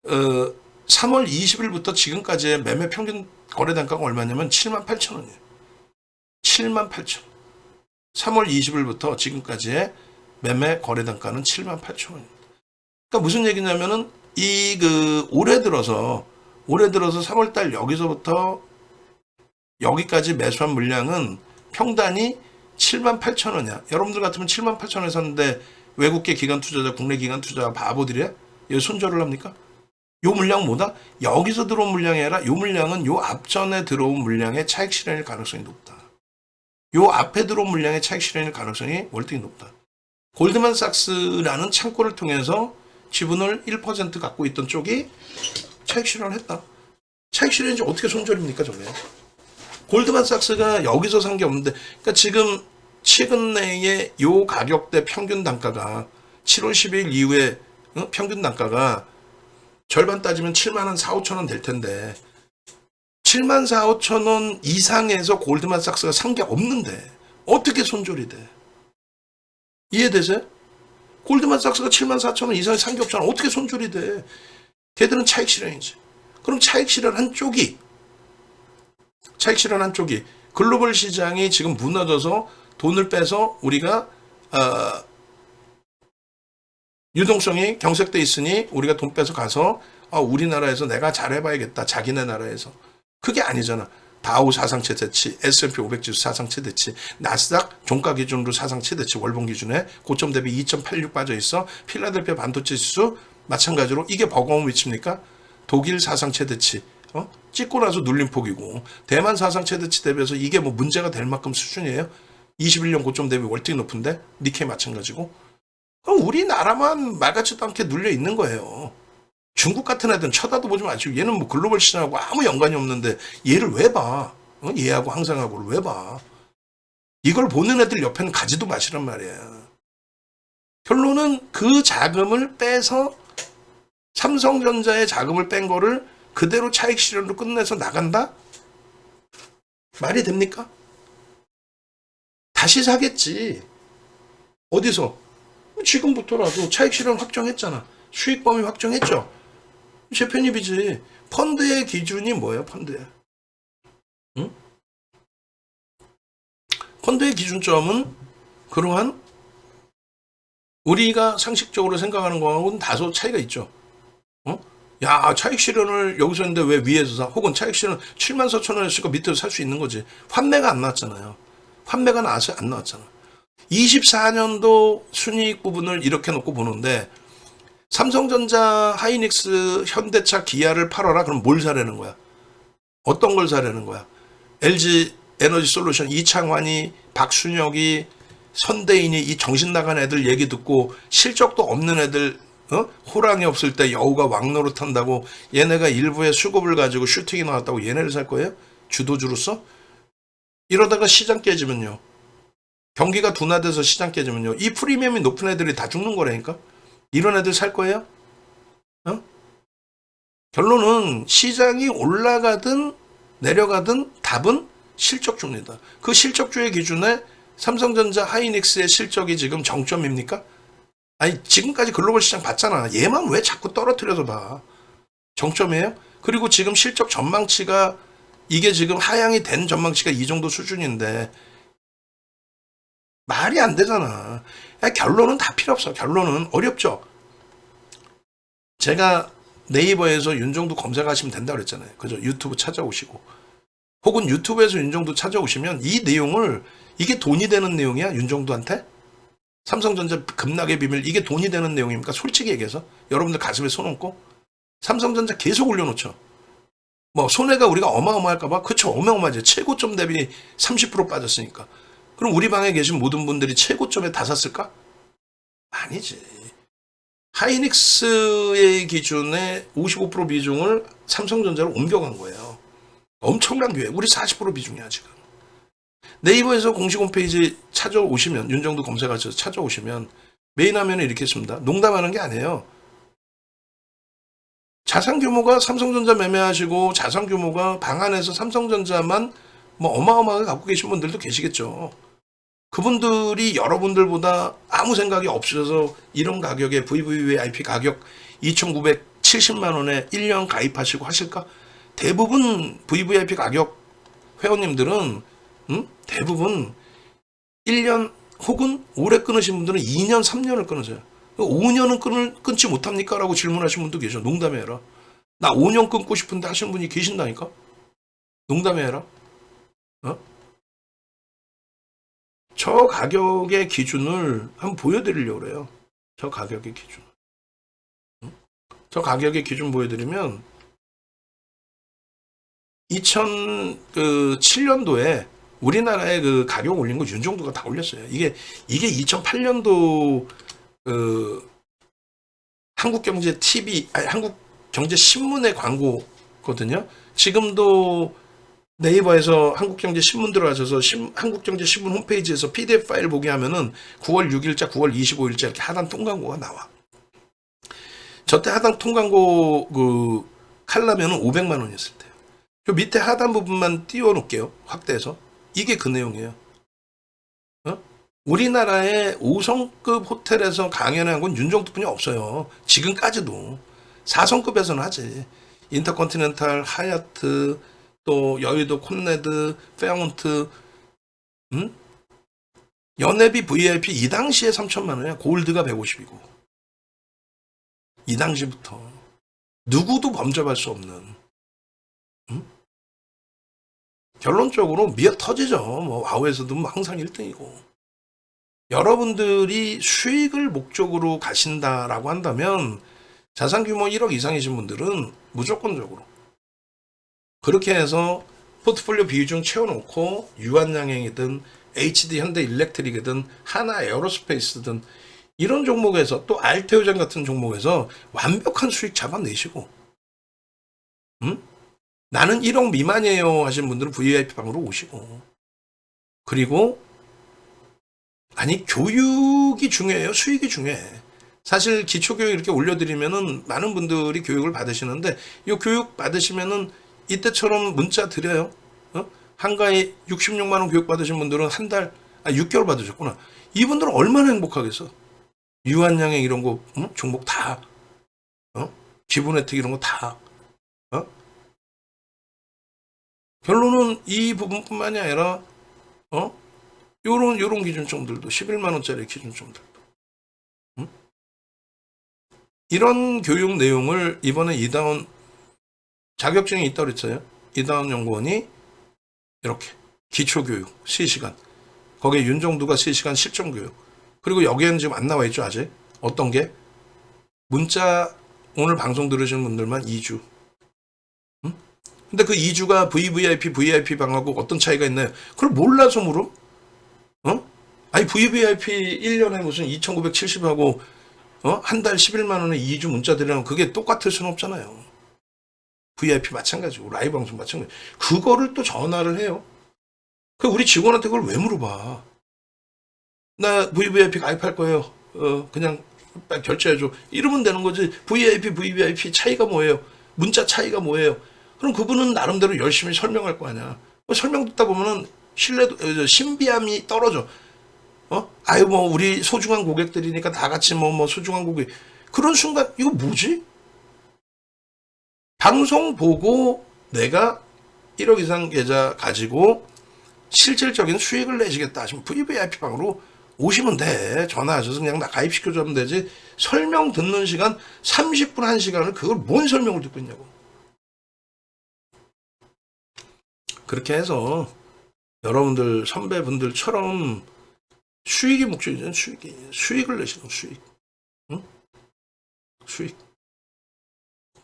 3월 20일부터 지금까지의 매매 평균 거래 단가가 얼마냐면 78,000원이에요. 78,000원. 3월 20일부터 지금까지의 매매 거래 단가는 78,000원입니다. 그러니까 무슨 얘기냐면은 올해 들어서 3월달 여기서부터 여기까지 매수한 물량은 평단이 78,000원이야. 여러분들 같으면 78,000원에 샀는데 외국계 기관 투자자, 국내 기관 투자자 바보들이야? 여기 손절을 합니까? 요 물량 뭐다? 여기서 들어온 물량이 아니라 요 물량은 요 앞전에 들어온 물량의 차익 실현일 가능성이 높다. 요 앞에 들어온 물량의 차익 실현일 가능성이 월등히 높다. 골드만삭스라는 창구를 통해서 지분을 1% 갖고 있던 쪽이 차익 실현을 했다. 차익 실현인지 어떻게 손절입니까 저게? 골드만삭스가 여기서 산 게 없는데 그러니까 지금 최근 내에 요 가격대 평균 단가가 7월 10일 이후에 평균 단가가 절반 따지면 7만 4, 5천 될 텐데 7만 4, 5천 이상에서 골드만삭스가 산 게 없는데 어떻게 손절이 돼? 이해되세요? 골드만삭스가 7만 4천 이상에 산 게 없잖아. 어떻게 손절이 돼? 걔들은 차익 실현이지. 그럼 차익 실현한 쪽이 글로벌 시장이 지금 무너져서 돈을 빼서 우리가 유동성이 경색돼 있으니 우리가 돈 빼서 가서 우리나라에서 내가 잘해봐야겠다. 자기네 나라에서. 그게 아니잖아. 다우 사상 최대치, S&P 500 지수 사상 최대치, 나스닥 종가 기준으로 사상 최대치 월봉 기준에 고점 대비 2.86 빠져 있어. 필라델피아 반도체 지수 마찬가지로 이게 버거운 위치입니까? 독일 사상 최대치. 찍고 나서 눌림폭이고 대만 사상 최대치 대비해서 이게 뭐 문제가 될 만큼 수준이에요. 21년 고점 대비 월등히 높은데 니케이 마찬가지고. 그럼 우리나라만 말 같지도 않게 눌려 있는 거예요. 중국 같은 애들은 쳐다도 보지 마시고 얘는 뭐 글로벌 시장하고 아무 연관이 없는데 얘를 왜 봐? 얘하고 항상하고를 왜 봐? 이걸 보는 애들 옆에는 가지도 마시란 말이야. 결론은 그 자금을 빼서 삼성전자의 자금을 뺀 거를 그대로 차익 실현으로 끝내서 나간다? 말이 됩니까? 다시 사겠지. 어디서? 지금부터라도 차익 실현 확정했잖아. 수익 범위 확정했죠. 제 편입이지. 펀드의 기준이 뭐예요? 펀드의. 응? 펀드의 기준점은 그러한 우리가 상식적으로 생각하는 거하고는 다소 차이가 있죠. 어? 야, 차익 실현을 여기서 했는데 왜 위에서 사? 혹은 차익 실현 7만 4천 원 했으니까 밑에서 살 수 있는 거지. 환매가 안 나왔잖아요. 환매가 나와서 안 나왔잖아. 24년도 순이익 부분을 이렇게 놓고 보는데 삼성전자, 하이닉스, 현대차, 기아를 팔아라. 그럼 뭘 사려는 거야? 어떤 걸 사려는 거야? LG 에너지 솔루션 이창환이, 박순혁이, 선대인이 이 정신 나간 애들 얘기 듣고 실적도 없는 애들 호랑이 없을 때 여우가 왕노릇 한다고 얘네가 일부의 수급을 가지고 슈팅이 나왔다고 얘네를 살 거예요? 주도주로서? 이러다가 시장 깨지면요. 경기가 둔화돼서 시장 깨지면요. 이 프리미엄이 높은 애들이 다 죽는 거라니까? 이런 애들 살 거예요? 어? 결론은 시장이 올라가든 내려가든 답은 실적주입니다. 그 실적주의 기준에 삼성전자, 하이닉스의 실적이 지금 정점입니까? 아니 지금까지 글로벌 시장 봤잖아. 얘만 왜 자꾸 떨어뜨려서 봐. 정점이에요? 그리고 지금 실적 전망치가 이게 지금 하향이 된 전망치가 이 정도 수준인데 말이 안 되잖아. 결론은 다 필요 없어. 결론은 어렵죠. 제가 네이버에서 윤종두 검색하시면 된다고 그랬잖아요. 그죠? 유튜브 찾아오시고 혹은 유튜브에서 윤종두 찾아오시면 이 내용을 이게 돈이 되는 내용이야? 윤종두한테? 삼성전자 급락의 비밀 이게 돈이 되는 내용입니까? 솔직히 얘기해서 여러분들 가슴에 손 얹고 삼성전자 계속 올려놓죠. 뭐 손해가 우리가 어마어마할까봐? 그쵸, 어마어마하지. 최고점 대비 30% 빠졌으니까. 그럼 우리 방에 계신 모든 분들이 최고점에 다 샀을까? 아니지. 하이닉스의 기준에 55% 비중을 삼성전자로 옮겨간 거예요. 엄청난 기회. 우리 40% 비중이야 지금. 네이버에서 공식 홈페이지 찾아오시면 윤종두 검색하셔서 찾아오시면 메인 화면에 이렇게 있습니다. 농담하는 게 아니에요. 자산 규모가 삼성전자 매매하시고 자산 규모가 방 안에서 삼성전자만 뭐 어마어마하게 갖고 계신 분들도 계시겠죠. 그분들이 여러분들보다 아무 생각이 없으셔서 이런 가격에 VVVIP 가격 2,970만 원에 1년 가입하시고 하실까? 대부분 VVIP 가격 회원님들은 대부분 1년 혹은 오래 끊으신 분들은 2년, 3년을 끊으세요. 5년은 끊지 못합니까? 라고 질문하신 분도 계셔. 농담해 해라. 나 5년 끊고 싶은데 하시는 분이 계신다니까? 농담해 해라. 어? 저 가격의 기준을 한번 보여드리려고 그래요. 저 가격의 기준. 저 가격의 기준 보여드리면 2007년도에 우리나라의 그 가격 올린 거 윤종두가 다 올렸어요. 이게 2008년도 한국경제 TV, 아니 한국경제신문의 광고거든요. 지금도 네이버에서 한국경제신문 들어가셔서 한국경제신문 홈페이지에서 PDF 파일 보게 하면은 9월 6일자, 9월 25일자 이렇게 하단 통광고가 나와. 저때 하단 통광고 그 칼라면은 500만 원이었을 때요. 그 밑에 하단 부분만 띄워놓을게요. 확대해서. 이게 그 내용이에요. 어? 우리나라의 5성급 호텔에서 강연한 건 윤종두뿐이 없어요. 지금까지도 4성급에서는 하지. 인터컨티넨탈, 하얏트, 또 여의도 콘레드, 페어몬트, 연회비 VIP 이 당시에 3천만 원이야. 골드가 150이고. 이 당시부터 누구도 범접할 수 없는. 결론적으로 미어 터지죠. 뭐 와우에서도 뭐 항상 1등이고. 여러분들이 수익을 목적으로 가신다라고 한다면 자산 규모 1억 이상이신 분들은 무조건적으로 그렇게 해서 포트폴리오 비중 채워놓고 유한양행이든 HD 현대 일렉트릭이든 하나 에어로스페이스든 이런 종목에서 또 알테오젠 같은 종목에서 완벽한 수익 잡아내시고, 나는 1억 미만이에요 하시는 분들은 VIP 방으로 오시고, 그리고 아니 교육이 중요해요, 수익이 중요해. 사실 기초교육 이렇게 올려드리면은 많은 분들이 교육을 받으시는데, 이 교육 받으시면은 이때처럼 문자 드려요. 한가에 66만 원 교육 받으신 분들은 한 달, 6개월 받으셨구나. 이분들은 얼마나 행복하겠어. 유한양행 이런 거, 종목 다, 기본 혜택 이런 거 다, 결론은 이 부분뿐만이 아니라, 요런 기준점들도, 11만 원짜리 기준점들도. 이런 교육 내용을 이번에 이다운 자격증이 있다고 그랬어요. 이다운 연구원이 이렇게 기초교육 3시간, 거기에 윤정두가 3시간 실전교육, 그리고 여기에는 지금 안 나와 있죠 아직. 어떤 게? 문자 오늘 방송 들으시는 분들만 2주. 근데 그 2주가 VVIP, VIP 방하고 어떤 차이가 있나요? 그걸 몰라서 물어? 아니 VVIP 1년에 무슨 2,970하고 한 달 11만 원에 2주 문자 드리면 그게 똑같을 수는 없잖아요. VIP 마찬가지고 라이브 방송 마찬가지. 그거를 또 전화를 해요. 그 우리 직원한테 그걸 왜 물어봐? 나 VVIP 가입할 거예요. 그냥 빨리 결제해줘. 이러면 되는 거지. VIP, VVIP 차이가 뭐예요? 문자 차이가 뭐예요? 그럼 그분은 나름대로 열심히 설명할 거 아니야. 설명 듣다 보면은 신뢰도, 신비함이 떨어져. 아유, 뭐, 우리 소중한 고객들이니까 다 같이 뭐, 소중한 고객. 그런 순간, 이거 뭐지? 방송 보고 내가 1억 이상 계좌 가지고 실질적인 수익을 내시겠다 하시면 VVIP 방으로 오시면 돼. 전화하셔서 그냥 나 가입시켜주면 되지. 설명 듣는 시간 30분 1시간을 그걸 뭔 설명을 듣고 있냐고. 그렇게 해서 여러분들 선배분들처럼 수익이 목적이잖아요. 수익을 내시는 수익. 수익.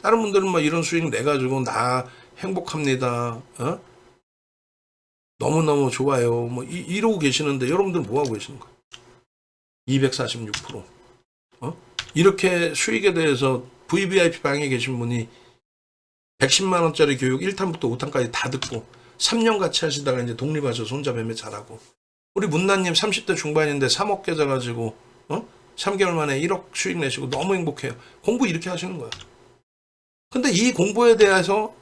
다른 분들은 막 이런 수익 내가지고 나 행복합니다. 너무너무 좋아요. 뭐 이러고 계시는데 여러분들 뭐 하고 계시는 거예요? 246%. 이렇게 수익에 대해서 VVIP 방에 계신 분이 110만 원짜리 교육 1탄부터 5탄까지 다 듣고 3년 같이 하시다가 이제 독립하셔서 혼자 매매 잘하고, 우리 문나님 30대 중반인데 3억 계좌 가지고 3개월 만에 1억 수익 내시고 너무 행복해요. 공부 이렇게 하시는 거야. 근데 이 공부에 대해서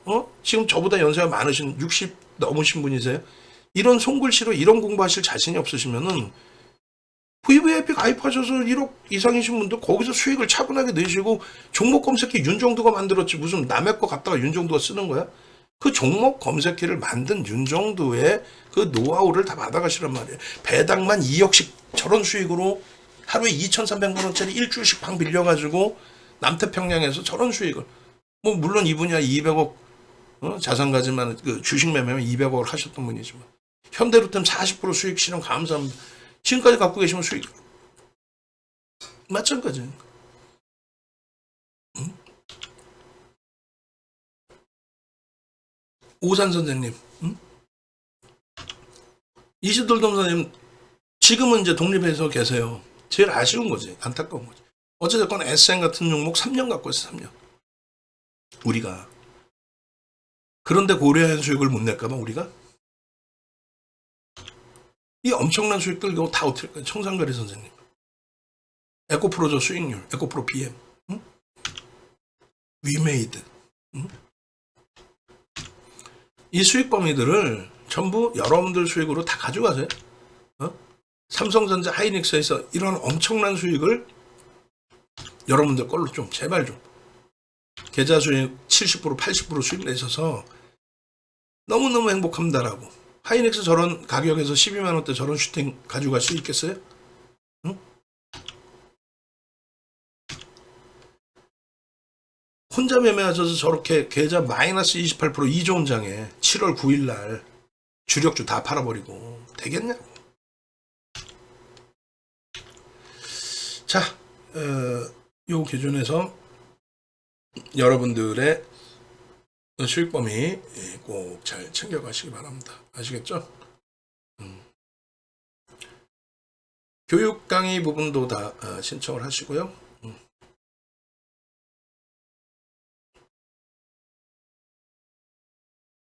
지금 저보다 연세가 많으신 60 넘으신 분이세요. 이런 손글씨로 이런 공부하실 자신이 없으시면은 VVIP 가입하셔서 1억 이상이신 분들 거기서 수익을 차분하게 내시고, 종목 검색기 윤정두가 만들었지 무슨 남의 거 갖다가 윤정두가 쓰는 거야? 그 종목 검색기를 만든 윤정두의 그 노하우를 다 받아가시란 말이에요. 배당만 2억씩 저런 수익으로 하루에 2,300만 원짜리 일주일씩 방 빌려가지고 남태평양에서 저런 수익을, 뭐 물론 이분이야 200억 자산 가지만 그 주식 매매면 200억을 하셨던 분이지만, 현대로템 40% 수익 실현 감사합니다. 지금까지 갖고 계시면 수익 마찬가지. 오산 선생님, 이시돌 dom사님 지금은 이제 독립해서 계세요. 제일 아쉬운 거지, 안타까운 거지. 어쨌든 SM 같은 종목 3년 갖고 있어, 3년. 우리가 그런데 고려한 수익을 못 낼까봐 우리가 이 엄청난 수익들 이거 다 어떻게 할까요? 청산거래 선생님, 에코프로저 수익률, 에코프로 BM, 위메이드, 이 수익 범위들을 전부 여러분들 수익으로 다 가져가세요. 삼성전자, 하이닉스에서 이런 엄청난 수익을 여러분들 걸로 좀 제발 좀 계좌 수익 70% 80% 수익 내셔서 너무너무 행복합니다라고. 하이닉스 저런 가격에서 12만 원대 저런 슈팅 가져갈 수 있겠어요? 혼자 매매하셔서 저렇게 계좌 마이너스 28% 2조 원장에 7월 9일 날 주력주 다 팔아버리고 되겠냐고. 자, 요 기준에서 여러분들의 수익 범위 꼭 잘 챙겨가시기 바랍니다. 아시겠죠? 교육 강의 부분도 다 신청을 하시고요.